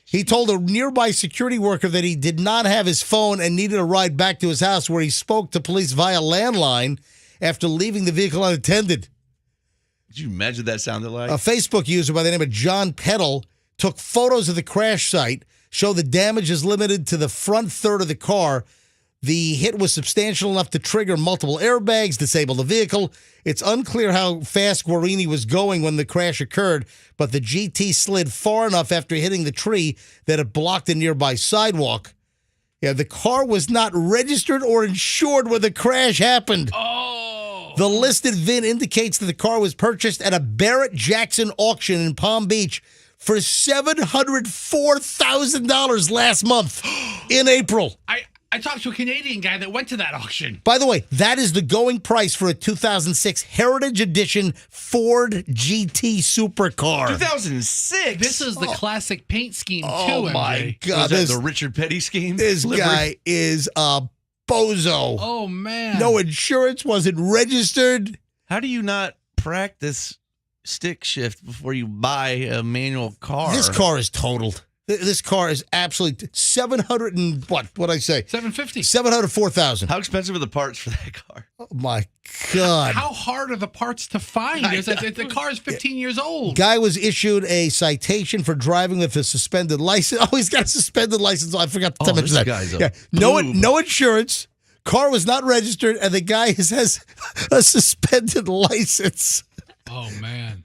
He told a nearby security worker that he did not have his phone and needed a ride back to his house, where he spoke to police via landline after leaving the vehicle unattended. Did you imagine what that sounded like? A Facebook user by the name of John Peddle took photos of the crash site, show the damage is limited to the front third of the car. The hit was substantial enough to trigger multiple airbags, disable the vehicle. It's unclear how fast Guarini was going when the crash occurred, but the GT slid far enough after hitting the tree that it blocked a nearby sidewalk. Yeah, the car was not registered or insured when the crash happened. Oh. The listed VIN indicates that the car was purchased at a Barrett-Jackson auction in Palm Beach for $704,000 last month in April. I talked to a Canadian guy that went to that auction. By the way, that is the going price for a 2006 Heritage Edition Ford GT supercar. 2006? This is the classic paint scheme, too, Oh, my MJ. God. Was that the Richard Petty scheme? This guy is a bozo. Oh, man. No insurance, wasn't registered. How do you not practice stick shift before you buy a manual car? This car is totaled. This car is absolutely 700 and what'd I say? 750. 704,000. How expensive are the parts for that car? Oh my God. How hard are the parts to find? The car is 15 years old. Guy was issued a citation for driving with a suspended license. Oh, he's got a suspended license. I forgot to mention that. Guy's no insurance. Car was not registered, and the guy has a suspended license. Oh, man.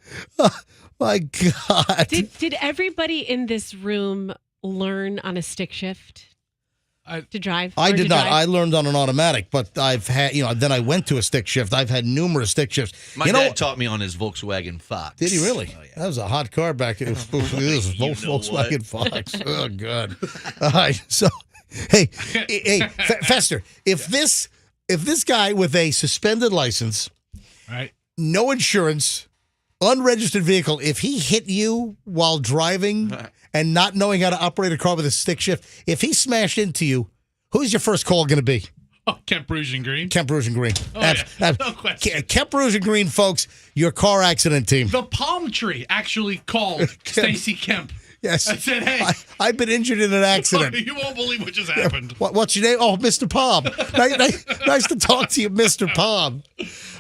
My God. Did everybody in this room learn on a stick shift? to drive? I Learn did to not. drive? I learned on an automatic, but I've had, then I went to a stick shift. I've had numerous stick shifts. My dad taught me on his Volkswagen Fox. Did he really? Oh, yeah. That was a hot car back then. Volkswagen Fox. Oh, God. All right. So, hey, Fester, if this guy with a suspended license, Right. no insurance, unregistered vehicle, if he hit you while driving and not knowing how to operate a car with a stick shift, if he smashed into you, who's your first call going to be? Oh, Kemp Rouge and Green. Kemp Rouge and Green. Oh, no question. Kemp Rouge and Green, folks, your car accident team. The palm tree actually called Stacy Kemp. Yes. I said, hey. I've been injured in an accident. You won't believe what just happened. What's your name? Oh, Mr. Palm. Nice to talk to you, Mr. Palm.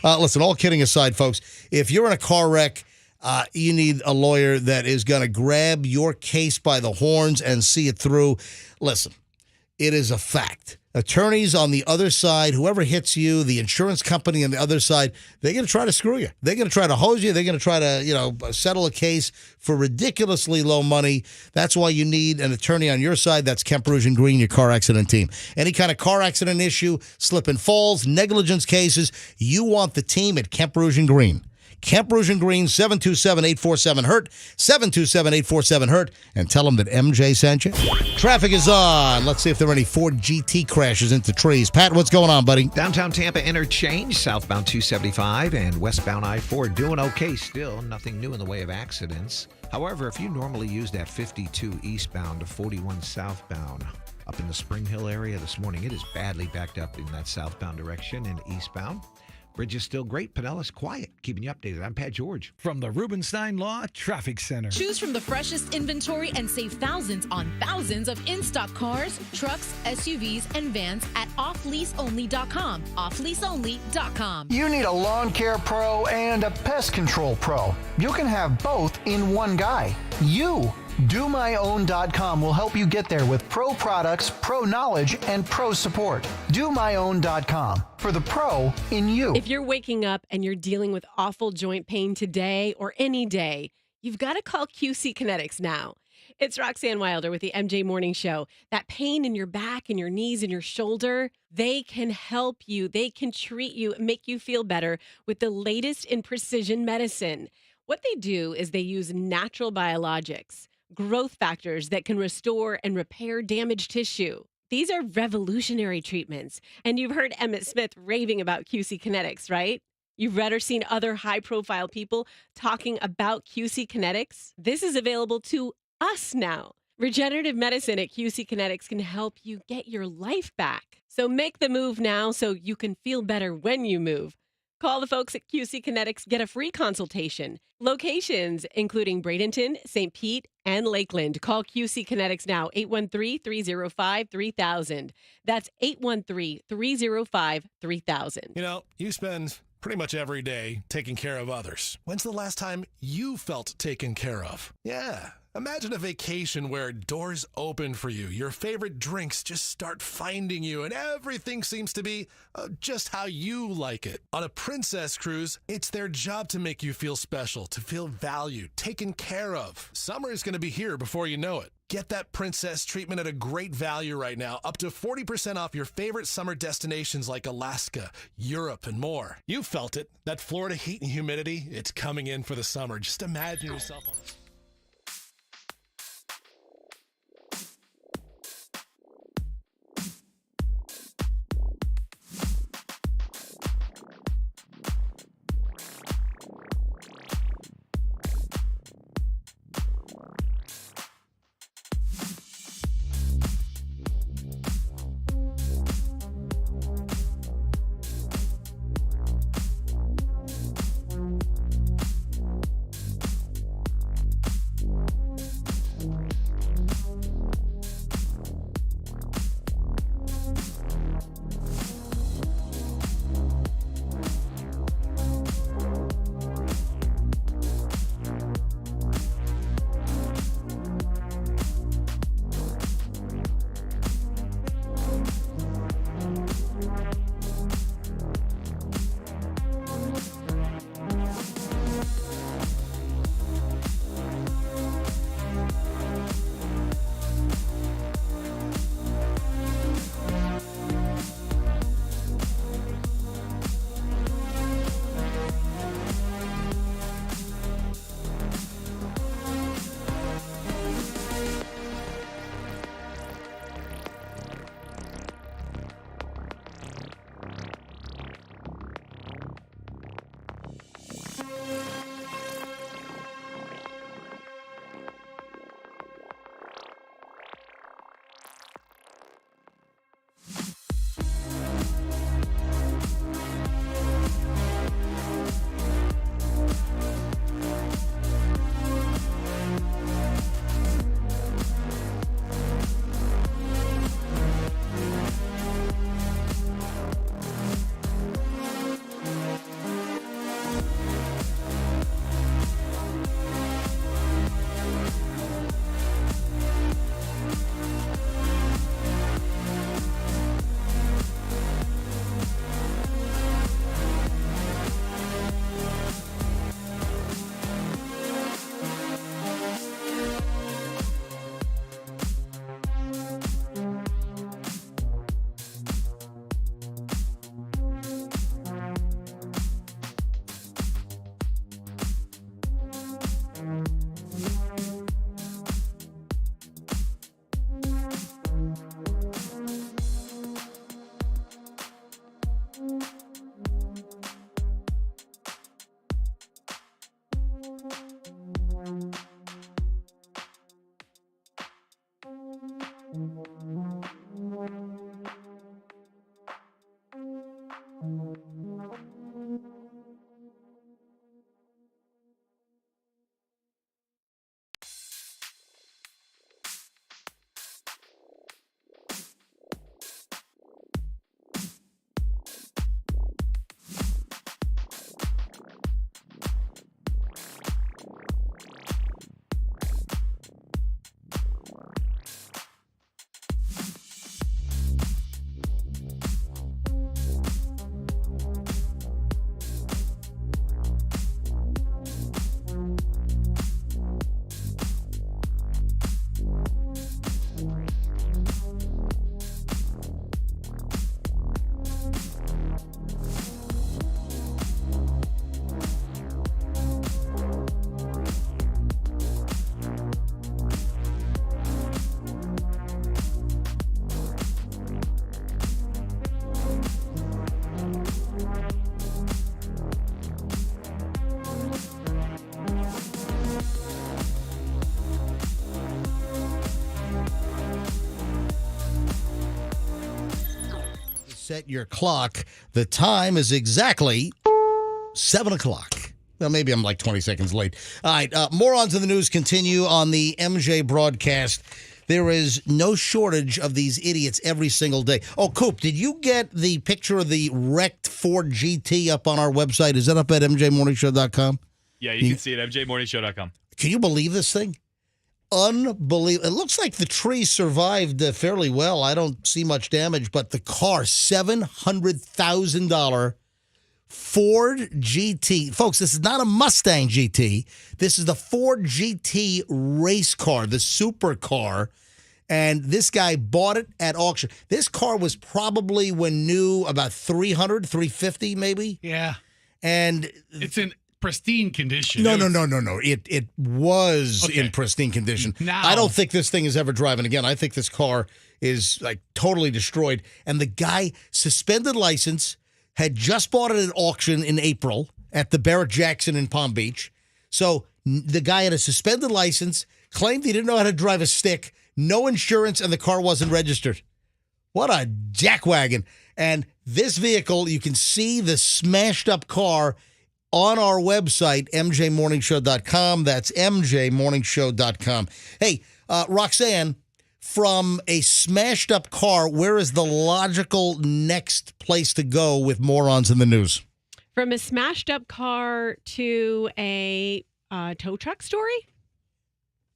Listen, all kidding aside, folks, if you're in a car wreck, you need a lawyer that is going to grab your case by the horns and see it through. Listen, it is a fact. Attorneys on the other side, whoever hits you, the insurance company on the other side, they're going to try to screw you. They're going to try to hose you. They're going to try to, settle a case for ridiculously low money. That's why you need an attorney on your side. That's Kemp Rouge and Green, your car accident team. Any kind of car accident issue, slip and falls, negligence cases, you want the team at Kemp Rouge and Green. Kemp Rouge and Green, 727-847-HURT, 727-847-HURT, and tell them that MJ sent you. Traffic is on. Let's see if there are any Ford GT crashes into trees. Pat, what's going on, buddy? Downtown Tampa interchange, southbound 275 and westbound I-4 doing okay still. Nothing new in the way of accidents. However, if you normally use that 52 eastbound to 41 southbound, up in the Spring Hill area this morning, it is badly backed up in that southbound direction and eastbound. Bridge is still great. Pinellas quiet. Keeping you updated. I'm Pat George. From the Rubenstein Law Traffic Center. Choose from the freshest inventory and save thousands on thousands of in-stock cars, trucks, SUVs, and vans at offleaseonly.com. Offleaseonly.com. You need a lawn care pro and a pest control pro. You can have both in one guy. You. DoMyOwn.com will help you get there with pro products, pro knowledge, and pro support. DoMyOwn.com for the pro in you. If you're waking up and you're dealing with awful joint pain today or any day, you've got to call QC Kinetics now. It's Roxanne Wilder with the MJ Morning Show. That pain in your back and your knees and your shoulder, they can help you. They can treat you, make you feel better with the latest in precision medicine. What they do is they use natural biologics, growth factors that can restore and repair damaged tissue. These are revolutionary treatments. And you've heard Emmett Smith raving about QC Kinetics, right? You've read or seen other high-profile people talking about QC Kinetics. This is available to us now. Regenerative medicine at QC Kinetics can help you get your life back. So make the move now so you can feel better when you move. Call the folks at QC Kinetics, get a free consultation. Locations including Bradenton, St. Pete, and Lakeland. Call QC Kinetics now, 813-305-3000. That's 813-305-3000. You spend pretty much every day taking care of others. When's the last time you felt taken care of? Yeah. Imagine a vacation where doors open for you, your favorite drinks just start finding you, and everything seems to be just how you like it. On a Princess Cruise, it's their job to make you feel special, to feel valued, taken care of. Summer is going to be here before you know it. Get that princess treatment at a great value right now, up to 40% off your favorite summer destinations like Alaska, Europe, and more. You felt it. That Florida heat and humidity, it's coming in for the summer. Just imagine yourself on set your clock. The time is exactly 7 o'clock. Well, maybe I'm like 20 seconds late. All right, Morons in the News continue on the MJ broadcast. There is no shortage of these idiots every single day. Oh, Coop, did you get the picture of the wrecked Ford GT up on our website? Is that up at mjmorningshow.com? Yeah, you can see it at mjmorningshow.com. Can you believe this thing? Unbelievable. It looks like the tree survived fairly well. I don't see much damage, but the car, $700,000 Ford GT. Folks, this is not a Mustang GT. This is the Ford GT race car, the supercar. And this guy bought it at auction. This car was probably, when new, about $300, $350 maybe. Yeah. And it's in pristine condition. No. It was in pristine condition. Now, I don't think this thing is ever driving again. I think this car is like totally destroyed. And the guy, suspended license, had just bought it at auction in April at the Barrett-Jackson in Palm Beach. So the guy had a suspended license, claimed he didn't know how to drive a stick, no insurance, and the car wasn't registered. What a jackwagon. And this vehicle, you can see the smashed up car on our website, mjmorningshow.com. That's mjmorningshow.com. Hey, Roxanne, from a smashed up car, where is the logical next place to go with Morons in the News? From a smashed up car to a tow truck story?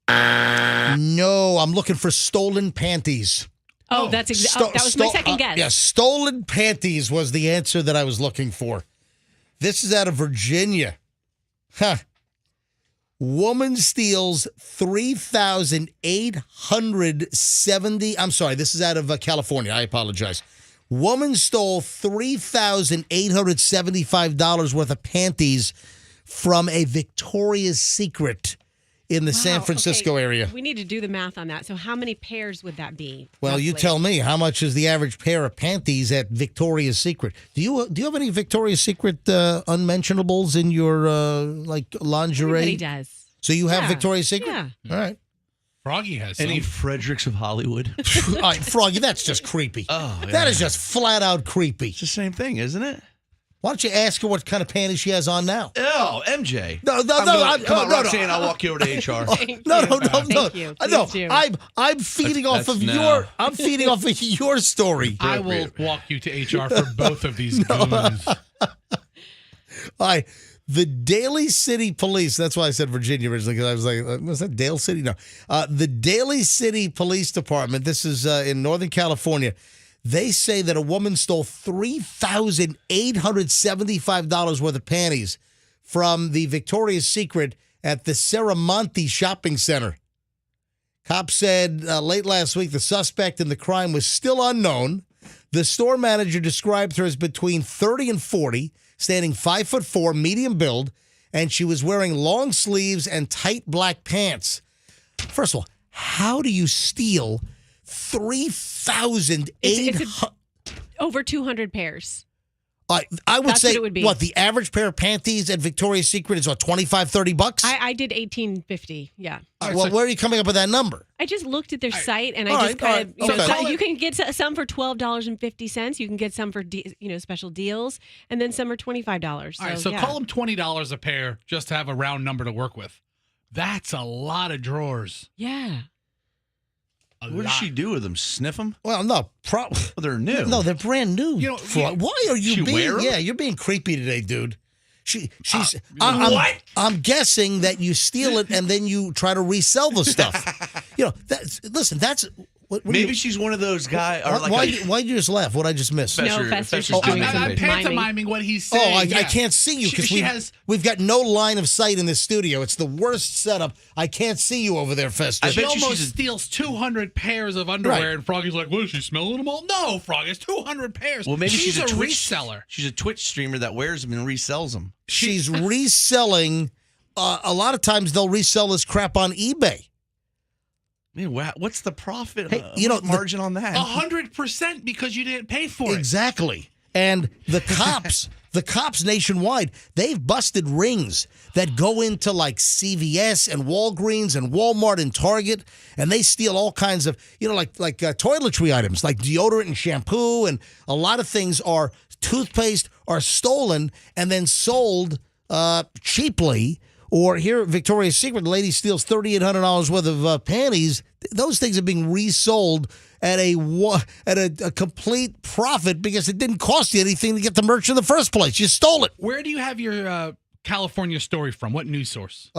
No, I'm looking for stolen panties. Oh, that was my second guess. Yeah, stolen panties was the answer that I was looking for. This is out of Virginia. Huh. Woman steals 3,870. I'm sorry, this is out of California. I apologize. Woman stole $3,875 worth of panties from a Victoria's Secret in the San Francisco area. We need to do the math on that. So how many pairs would that be? Well, roughly? you tell me. How much is the average pair of panties at Victoria's Secret? Do you have any Victoria's Secret unmentionables in your like lingerie? Everybody does. So you have Victoria's Secret? Yeah. All right. Froggy has Any some. Fredericks of Hollywood? All right, Froggy, that's just creepy. Oh, yeah. That is just flat out creepy. It's the same thing, isn't it? Why don't you ask her what kind of panties she has on now? Oh, MJ. No, Come on, Roxanne, I'll walk you over to HR. No. Thank you. No, Please do. I'm feeding off of no. I'm feeding off of your story. I will walk you to HR for both of these goons. All right. The Daly City Police, that's why I said Virginia originally, because I was like, was that Dale City? No. The Daly City Police Department, this is in Northern California, they say that a woman stole $3,875 worth of panties from the Victoria's Secret at the Serramonte Shopping Center. Cops said late last week the suspect in the crime was still unknown. The store manager described her as between 30 and 40, standing 5'4", medium build, and she was wearing long sleeves and tight black pants. First of all, how do you steal 3,800? Over 200 pairs. I would That's say, what it would be. the average pair of panties at Victoria's Secret is, what, $25-$30? I did $18.50. Yeah. Well, where are you coming up with that number? I just looked at their site and I All just right, kind of, okay. so you can get some for $12.50. You can get some for, special deals, and then some are $25. All right, so call them $20 a pair just to have a round number to work with. That's a lot of drawers. Yeah. What does she do with them? Sniff them? Well, no. Well, they're new. No, they're brand new. Why are you wear 'em? Yeah, you're being creepy today, dude. I'm guessing that you steal it and then you try to resell the stuff. That's Maybe she's one of those guys. Why'd you just laugh? What I just missed? Fester's I'm pantomiming what he's saying. Oh, I can't see you because we've got no line of sight in this studio. It's the worst setup. I can't see you over there, Fester. She almost steals 200 pairs of underwear, and Froggy's like, "What is she smelling them all?" No, Froggy, it's 200 pairs. Well, maybe she's a reseller. She's a Twitch streamer that wears them and resells them. She's reselling. A lot of times they'll resell this crap on eBay. Man, what's the profit margin on that? 100% because you didn't pay for it. Exactly. And the cops the cops nationwide, they've busted rings that go into like CVS and Walgreens and Walmart and Target, and they steal all kinds of, like toiletry items, like deodorant and shampoo, and a lot of things are toothpaste are stolen and then sold cheaply. Or here at Victoria's Secret, the lady steals $3,800 worth of panties. Those things are being resold at a complete profit because it didn't cost you anything to get the merch in the first place. You stole it. Where do you have your California story from? What news source?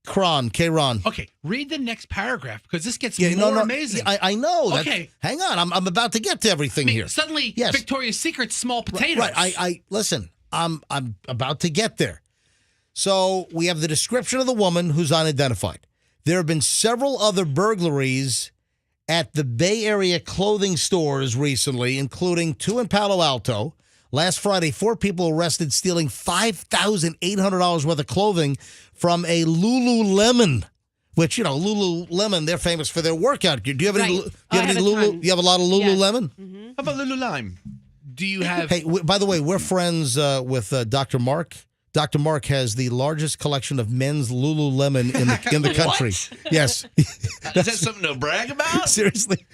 K-Ron. Okay, read the next paragraph because this gets more amazing. I know. Okay. Hang on. I'm about to get to everything here. Suddenly, yes. Victoria's Secret small potatoes. Right. Listen, I'm about to get there. So we have the description of the woman who's unidentified. There have been several other burglaries at the Bay Area clothing stores recently, including 2 in Palo Alto. Last Friday, 4 people arrested stealing $5,800 worth of clothing from a Lululemon, which, Lululemon, they're famous for their workout gear. Do you have any? Right. Do you have any Lulu? You have a lot of Lululemon? Yes. Mm-hmm. How about Lululime? Do you have? Hey, by the way, we're friends with Dr. Mark. Dr. Mark has the largest collection of men's Lululemon in the country. Yes. Is that something to brag about? Seriously,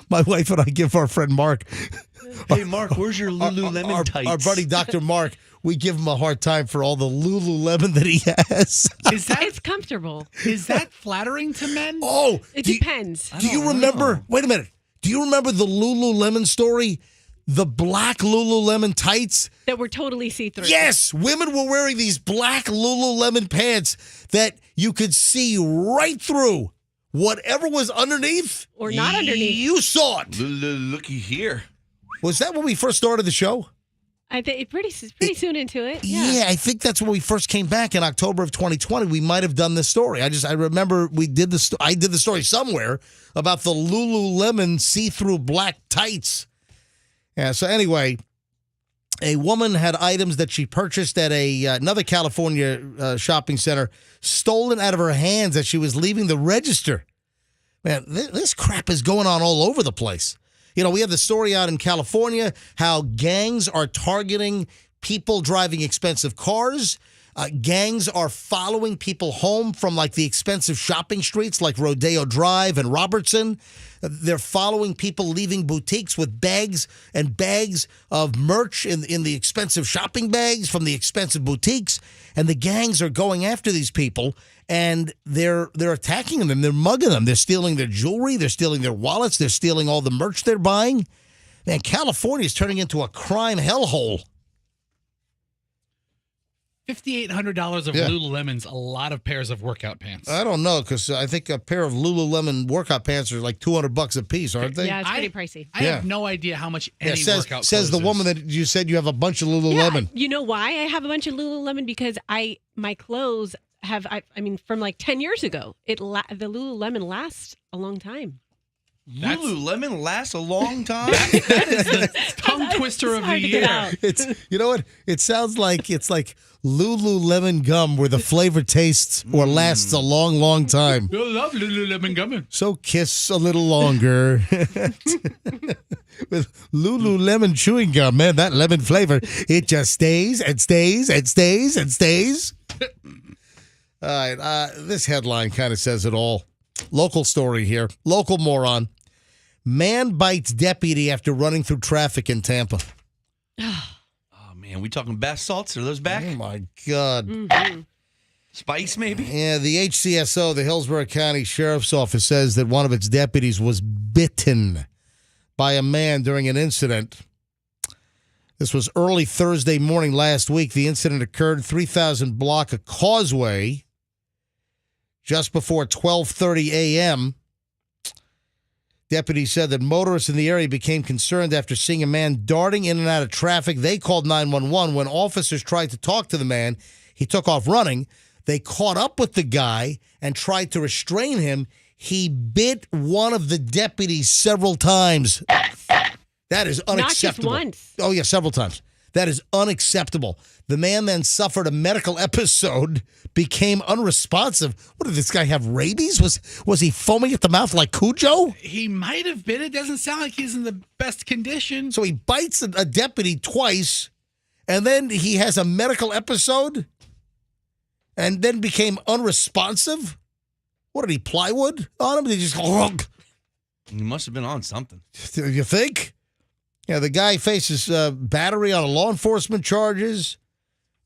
my wife and I give our friend Mark. Hey, Mark, where's your Lululemon tights? Our buddy Dr. Mark, we give him a hard time for all the Lululemon that he has. It's comfortable. Is that flattering to men? Oh, it depends. Do you remember? Wait a minute. Do you remember the Lululemon story? The black Lululemon tights that were totally see-through. Yes, women were wearing these black Lululemon pants that you could see right through whatever was underneath or not underneath. You saw it. Looky here. Was that when we first started the show? I think pretty soon into it. Yeah, I think that's when we first came back in October of 2020. We might have done this story. I remember I did the story somewhere about the Lululemon see-through black tights. Yeah, so anyway, a woman had items that she purchased at another California shopping center stolen out of her hands as she was leaving the register. Man, this crap is going on all over the place. We have the story out in California how gangs are targeting people driving expensive cars. Gangs are following people home from like the expensive shopping streets like Rodeo Drive and Robertson. They're following people leaving boutiques with bags and bags of merch in the expensive shopping bags from the expensive boutiques. And the gangs are going after these people and they're attacking them. They're mugging them. They're stealing their jewelry. They're stealing their wallets. They're stealing all the merch they're buying. Man, California is turning into a crime hellhole. $5,800 of Lululemon's a lot of pairs of workout pants. I don't know because I think a pair of Lululemon workout pants are like $200 a piece, aren't they? Yeah, it's pretty pricey. I have no idea how much any workout says the is. woman that you said you have a bunch of Lululemon. Yeah, you know why I have a bunch of Lululemon? Because my clothes have from like 10 years ago. The Lululemon lasts a long time. Lululemon lasts a long time. That is the tongue twister of the year. It's what it sounds like. It's like Lululemon gum, where the flavor tastes or lasts a long, long time. You love Lululemon gum. So kiss a little longer with Lululemon chewing gum. Man, that lemon flavor, it just stays and stays and stays and stays. All right, this headline kind of says it all. Local story here. Local moron. Man bites deputy after running through traffic in Tampa. Oh, man. We talking bath salts? Are those back? Oh, my God. Mm-hmm. Spice, maybe? Yeah, the HCSO, the Hillsborough County Sheriff's Office, says that one of its deputies was bitten by a man during an incident. This was early Thursday morning last week. The incident occurred 3000 block of Causeway just before 12:30 a.m. Deputies said that motorists in the area became concerned after seeing a man darting in and out of traffic. They called 911. When officers tried to talk to the man, he took off running. They caught up with the guy and tried to restrain him. He bit one of the deputies several times. That is unacceptable. Not just once. Oh, yeah, several times. That is unacceptable. The man then suffered a medical episode, became unresponsive. What did this guy have, rabies? Was he foaming at the mouth like Cujo? He might have been. It doesn't sound like he's in the best condition. So he bites a deputy twice, and then he has a medical episode and then became unresponsive? What did he, plywood on him? Did he just He must have been on something. You think? Yeah, the guy faces battery on law enforcement charges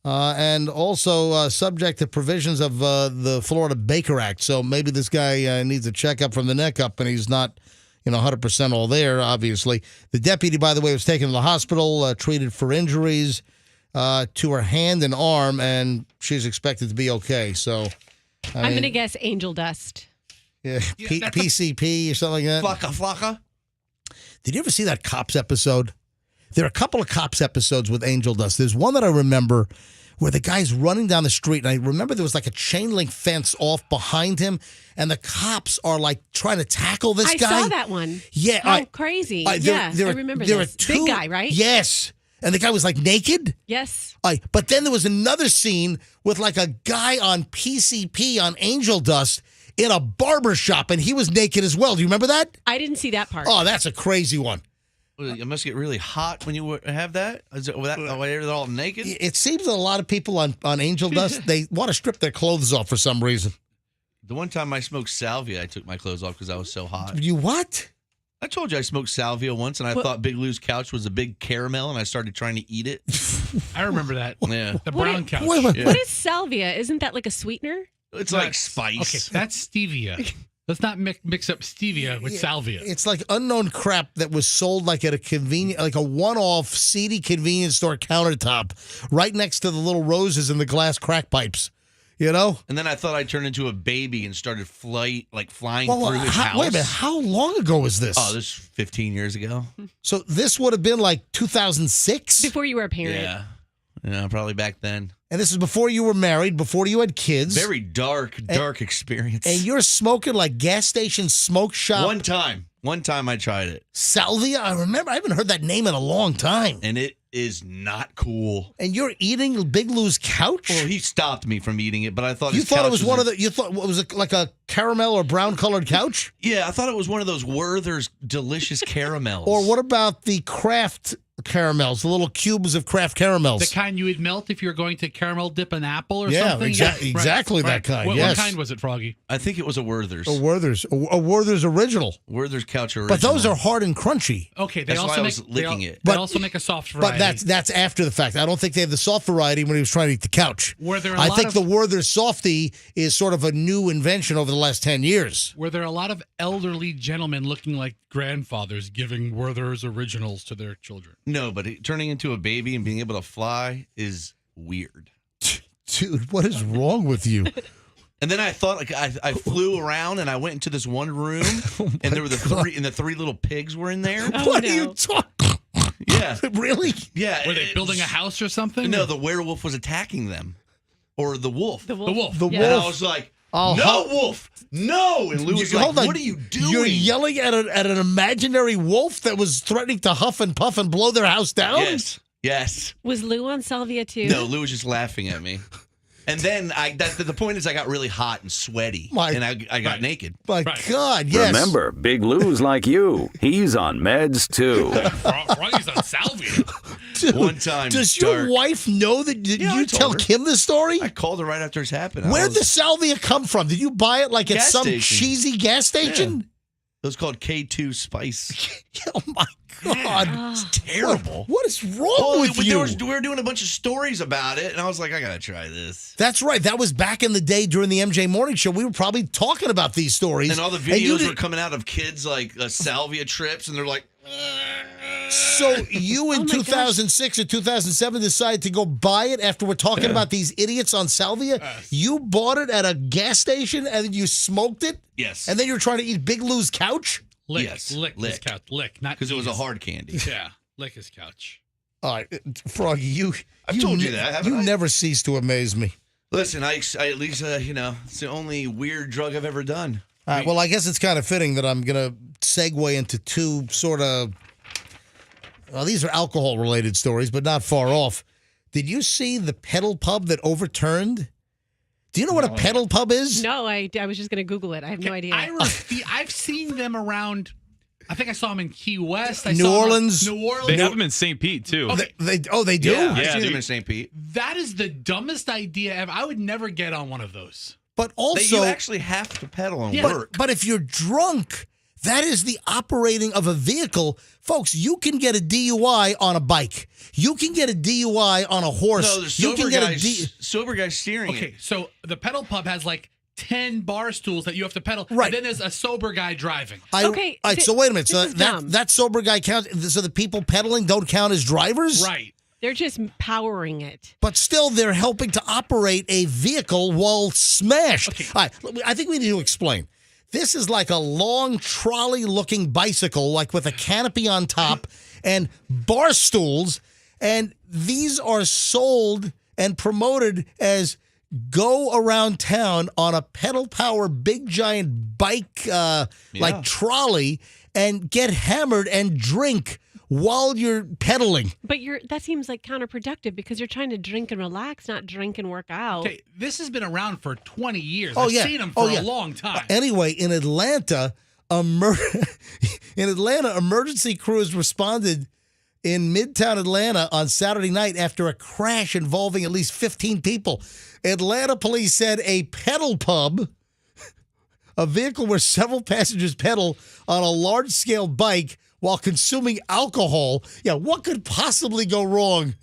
and also subject to provisions of the Florida Baker Act. So maybe this guy needs a checkup from the neck up, and he's not, 100% all there, obviously. The deputy, by the way, was taken to the hospital, treated for injuries to her hand and arm, and she's expected to be okay. So I'm going to guess angel dust. Yeah, PCP or something like that. Flocka. Did you ever see that Cops episode? There are a couple of Cops episodes with angel dust. There's one that I remember where the guy's running down the street, and I remember there was like a chain link fence off behind him, and the cops are like trying to tackle this guy. I saw that one. Yeah. How crazy. I remember there this. Are two, big guy, right? Yes. And the guy was like naked. Yes. But then there was another scene with like a guy on PCP on angel dust in a barber shop, and he was naked as well. Do you remember that? I didn't see that part. Oh, that's a crazy one. It must get really hot when you have that. Is it that they're all naked? It seems that a lot of people on angel dust, they want to strip their clothes off for some reason. The one time I smoked salvia, I took my clothes off because I was so hot. You what? I told you I smoked salvia once, and I thought Big Lou's couch was a big caramel, and I started trying to eat it. I remember that. Yeah. The brown couch. Yeah. What is salvia? Isn't that like a sweetener? It's like spice. Okay, that's stevia. Let's not mix up stevia with salvia. It's like unknown crap that was sold like at a one-off seedy convenience store countertop right next to the little roses and the glass crack pipes. And then I thought I turned into a baby and started flying through his house. Wait a minute, how long ago was this? Oh, this was 15 years ago. So this would have been like 2006? Before you were a parent. Yeah, probably back then. And this is before you were married, before you had kids. Very dark experience. And you're smoking like gas station smoke shop. One time I tried it. Salvia? I remember. I haven't heard that name in a long time. And it is not cool. And you're eating Big Lou's couch? Well, he stopped me from eating it, but I thought you thought it was you thought it was like a caramel or brown colored couch? Yeah, I thought it was one of those Werther's delicious caramels. Or what about the Kraft caramels, the little cubes of Kraft caramels? The kind you would melt if you were going to caramel dip an apple or yeah, something? Exactly that kind. What kind was it, Froggy? I think it was a Werther's. A Werther's original. Werther's couch original. But those are hard and crunchy. Okay, that's why I was licking it. They also make a soft variety. But that's after the fact. I don't think they have the soft variety when he was trying to eat the couch. I think the Werther's Softie is sort of a new invention over the last 10 years. Were there a lot of elderly gentlemen looking like grandfathers giving Werther's originals to their children? No, but turning into a baby and being able to fly is weird. Dude, what is wrong with you? And then I thought, I flew around and I went into this one room, and there were the three little pigs were in there. What are you talking? Yeah, really? Yeah. Were they building a house or something? No, the werewolf was attacking them, or the wolf. The wolf. The wolf. And I was like, no, wolf, no. And Lou was like, what are you doing? You're yelling at an imaginary wolf that was threatening to huff and puff and blow their house down? Yes. Was Lou on salvia too? No, Lou was just laughing at me. And then the point is I got really hot and sweaty, and I got naked. My God, yes. Remember, Big Lou's like you. He's on meds, too. Froggy's on salvia. Dude, one time. Does your wife know that? Did you tell Kim the story? I called her right after it happened. Where'd the salvia come from? Did you buy it like at Gas some station. cheesy gas station? Yeah. It was called K2 Spice. Oh, my God. It's terrible. What is wrong with you? We were doing a bunch of stories about it, and I was like, I got to try this. That's right. That was back in the day during the MJ Morning Show. We were probably talking about these stories. And all the videos were coming out of kids like salvia trips, and they're like... So you in 2006 or 2007 decided to go buy it after we're talking about these idiots on salvia? You bought it at a gas station and then you smoked it? Yes. And then you were trying to eat Big Lou's couch? Lick his couch. Lick, not because it was a hard candy. Yeah, lick his couch. All right, Froggy, I've told you that, haven't you I? never cease to amaze me. Listen, I at least, it's the only weird drug I've ever done. All right, well, I guess it's kind of fitting that I'm going to segue into two sort of... Well, these are alcohol-related stories, but not far off. Did you see the pedal pub that overturned? Do you know what a pedal pub is? No, I was just going to Google it. I have no idea. I've seen them around I think I saw them in Key West. New Orleans. New Orleans. They have them in St. Pete, too. Okay. They do? Yeah, Yeah, I've seen dude. them in St. Pete. That is the dumbest idea ever. I would never get on one of those. But also, You actually have to pedal and Yeah. work. but if you're drunk, that is the operating of a vehicle. Folks, you can get a DUI on a bike. You can get a DUI on a horse. No, the You can get sober guy steering Okay, it. so the pedal pub has like 10 bar stools that you have to pedal. Right. And then there's a sober guy driving. Okay, All right, so wait a minute. this So is dumb. that sober guy counts. So the people pedaling don't count as drivers? Right. They're just powering it. But still, they're helping to operate a vehicle while smashed. Okay. All right, I think we need to explain. This is like a long trolley-looking bicycle, like with a canopy on top and bar stools, and these are sold and promoted as go around town on a pedal-powered big giant bike like trolley and get hammered and drink while you're pedaling. But that seems like counterproductive because you're trying to drink and relax, not drink and work out. Okay, this has been around for 20 years. Oh, I've yeah. seen them for Oh, yeah. a long time. Anyway, in Atlanta, emergency crews responded in Midtown Atlanta on Saturday night after a crash involving at least 15 people. Atlanta police said a pedal pub, a vehicle where several passengers pedal on a large-scale bike while consuming alcohol. Yeah, what could possibly go wrong?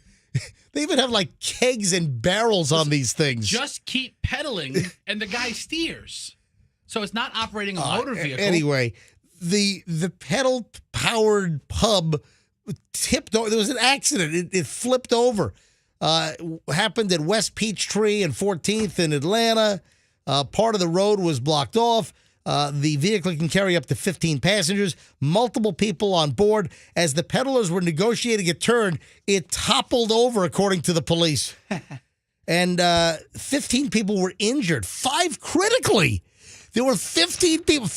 They even have like kegs and barrels on these things. Just keep pedaling, and the guy steers. So it's not operating a motor vehicle. Anyway, the pedal-powered pub tipped over. There was an accident. It flipped over. Happened at West Peachtree and 14th in Atlanta. Part of the road was blocked off. The vehicle can carry up to 15 passengers, multiple people on board. As the pedalers were negotiating a turn, it toppled over, according to the police. And 15 people were injured, 5 critically. There were 15 people,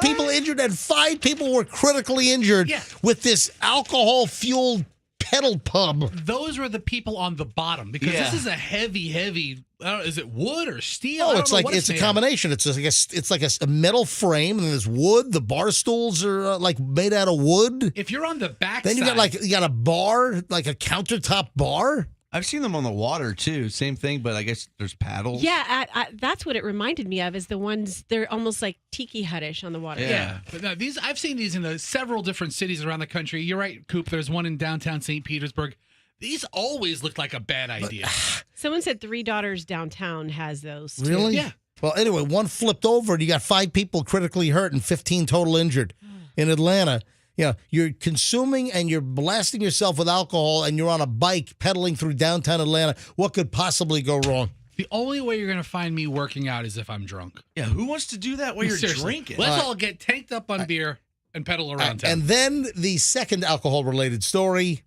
people injured, and 5 people were critically injured with this alcohol-fueled pedal pub. Those were the people on the bottom because this is a heavy, is it wood or steel? Oh, it's like it's a combination. It's like a metal frame and there's wood. The bar stools are like made out of wood. If you're on the back then you got a bar, like a countertop bar. I've seen them on the water too. Same thing, but I guess there's paddles. Yeah, that's what it reminded me of. Is the ones they're almost like tiki hutish on the water. Yeah, but no, I've seen these in several different cities around the country. You're right, Coop. There's one in downtown St. Petersburg. These always look like a bad idea. Someone said 3 Daughters downtown has those. Too. Really? Yeah. Well, anyway, one flipped over and you got 5 people critically hurt and 15 total injured in Atlanta. Yeah, you're consuming and you're blasting yourself with alcohol and you're on a bike pedaling through downtown Atlanta. What could possibly go wrong? The only way you're going to find me working out is if I'm drunk. Yeah, who wants to do that while you're Seriously. drinking? Let's all get tanked up on beer and pedal around town. And then the second alcohol-related story.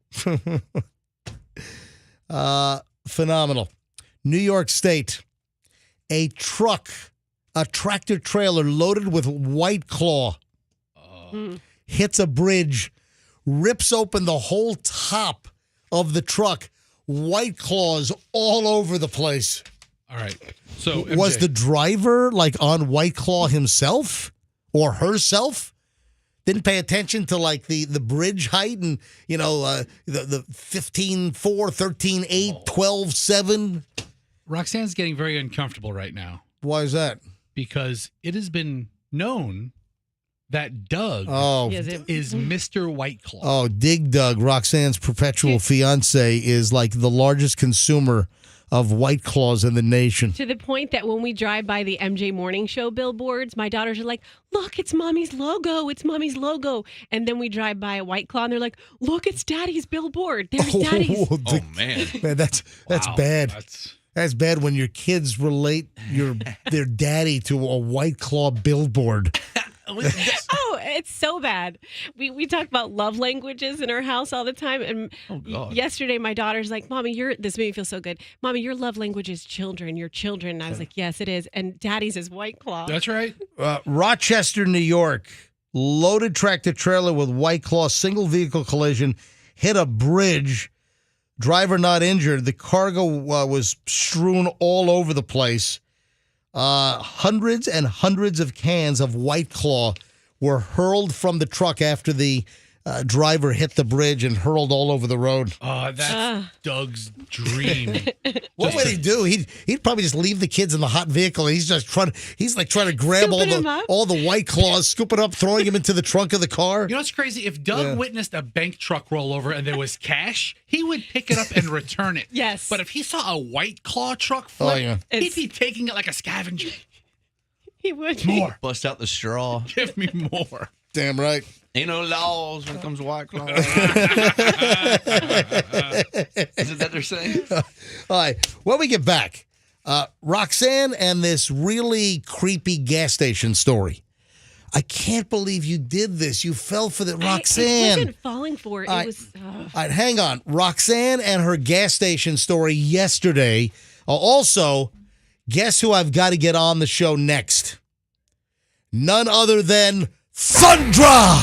Phenomenal. New York State. A tractor trailer loaded with White Claw hits a bridge, rips open the whole top of the truck. White Claws all over the place. All right. So was MJ, the driver like on White Claw himself or herself? Didn't pay attention to like the bridge height and the 15-4, 13-8, 12-7. Roxanne's getting very uncomfortable right now Why is that? because it has been known that Doug is Mr. White Claw. Oh, Dig Dug, Roxanne's perpetual fiance, is like the largest consumer of White Claws in the nation. To the point that when we drive by the MJ Morning Show billboards, my daughters are like, look, it's Mommy's logo. It's Mommy's logo. And then we drive by a White Claw and they're like, look, it's Daddy's billboard. There's Daddy's. Man. Man, that's Wow, bad. That's bad when your kids relate their daddy to a White Claw billboard. Oh, it's so bad. We talk about love languages in our house all the time. And yesterday, my daughter's like, Mommy, this made me feel so good. Mommy, your love language is children. Your children. And I was like, yes, it is. And Daddy's is White Claw. That's right. Rochester, New York. Loaded tractor trailer with White Claw, single vehicle collision, hit a bridge. Driver not injured. The cargo was strewn all over the place. Hundreds and hundreds of cans of White Claw were hurled from the truck after the driver hit the bridge and hurled all over the road. Oh, that's Doug's dream. What would he do? He'd probably just leave the kids in the hot vehicle. And he's trying to grab all the White Claws, scoop it up, throwing them into the trunk of the car. You know what's crazy? If Doug witnessed a bank truck rollover and there was cash, he would pick it up and return it. Yes. But if he saw a White Claw truck flip, he'd be taking it like a scavenger. He would. More. Bust out the straw. Give me more. Damn right. Ain't no laws when it comes to White Claw. Isn't that they're saying? All right. When we get back, Roxanne and this really creepy gas station story. I can't believe you did this. You fell for the Roxanne. I wasn't falling for it. It was. All right, hang on. Roxanne and her gas station story yesterday. Also, guess who I've got to get on the show next? None other than Thundra!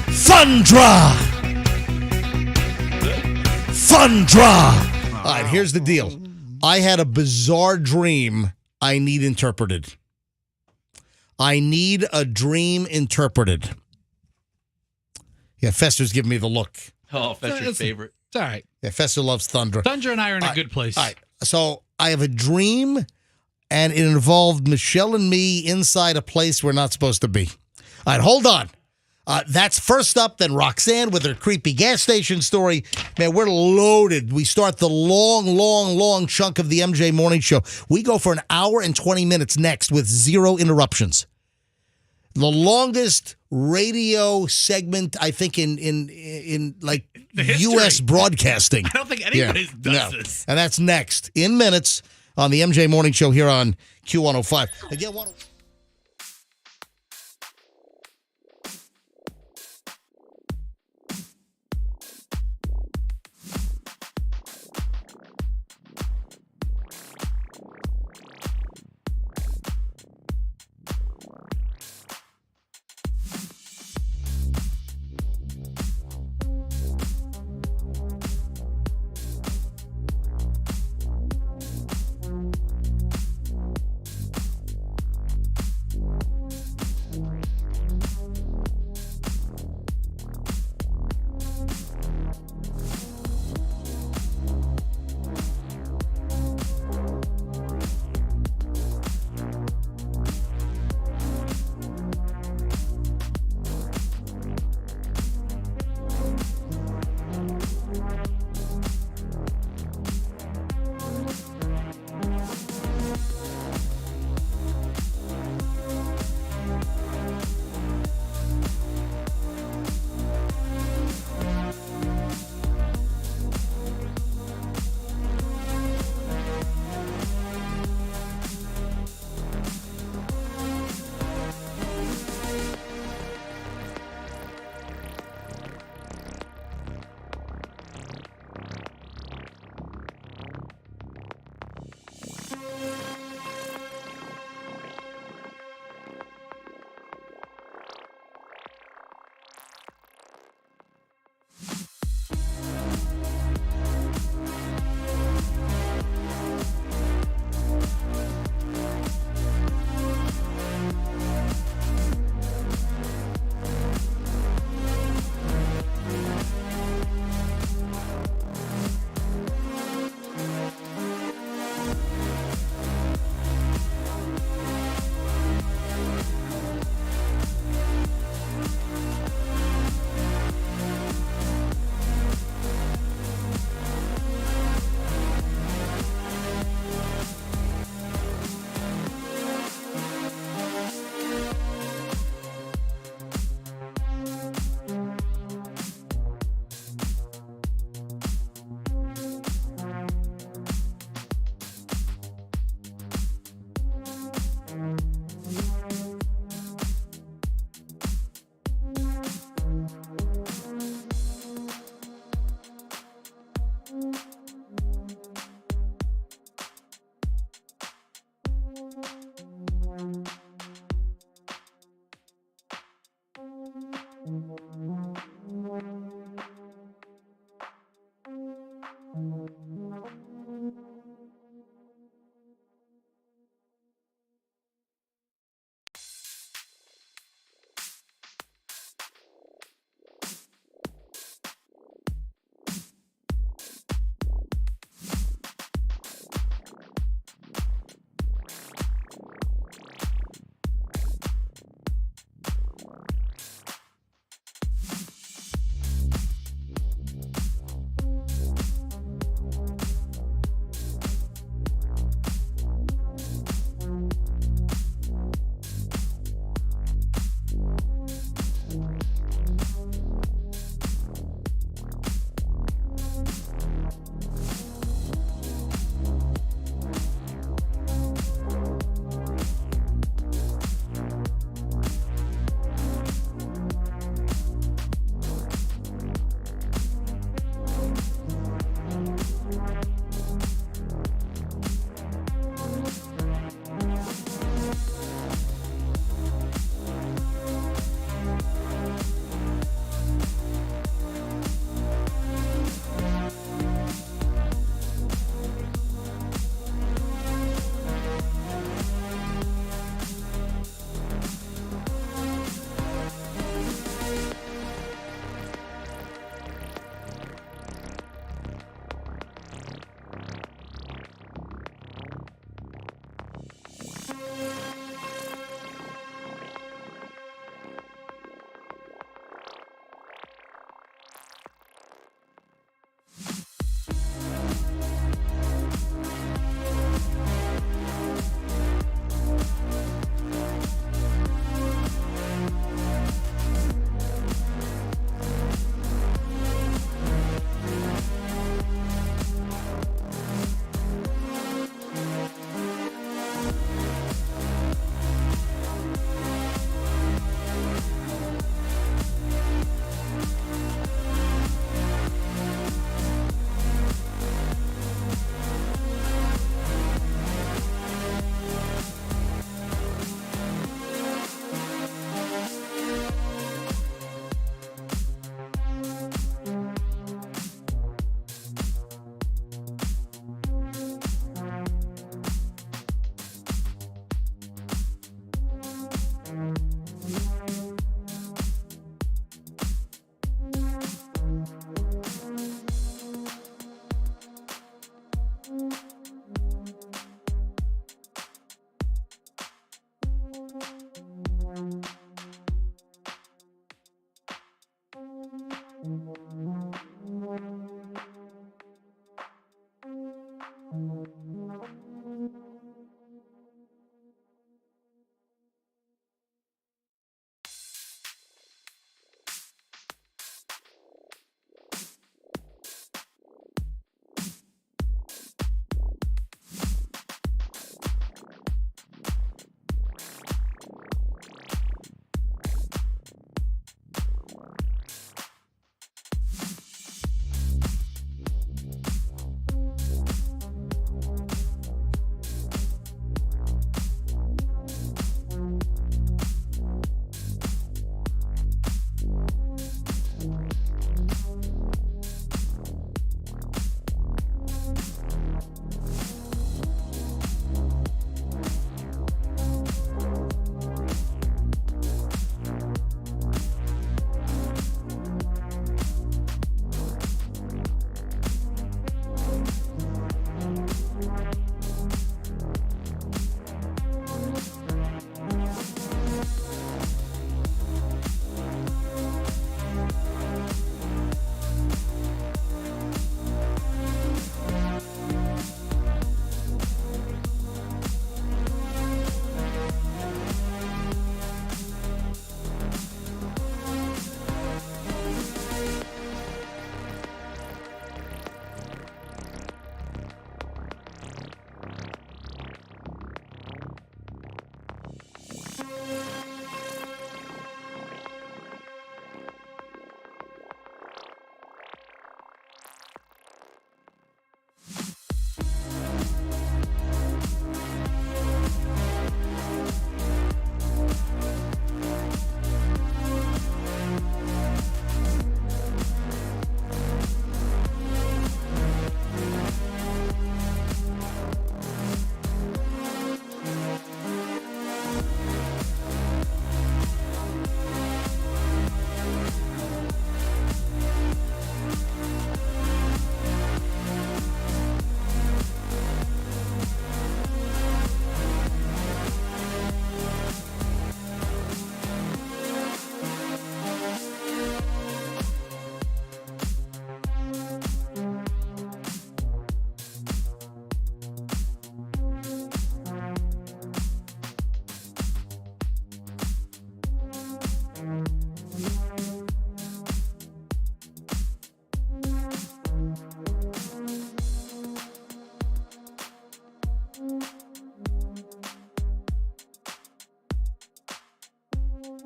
Thundra! Thundra! All right, here's the deal. I had a bizarre dream I need interpreted. I need a dream interpreted. Yeah, Fester's giving me the look. Oh, Fester's favorite. It's all right. Yeah, Fester loves Thunder. Thunder and I are in a good place. All right, so I have a dream, and it involved Michelle and me inside a place we're not supposed to be. All right, hold on. That's first up, then Roxanne with her creepy gas station story. Man, we're loaded. We start the long chunk of the MJ Morning Show. We go for an hour and 20 minutes next with zero interruptions. The longest radio segment, I think, in like U.S. broadcasting. I don't think anybody does this. And that's next in minutes on the MJ Morning Show here on Q105. Again,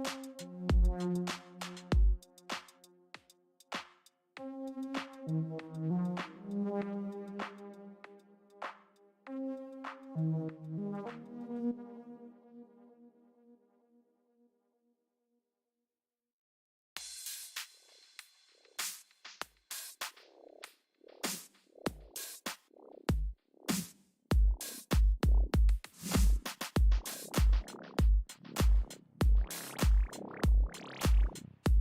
Bye.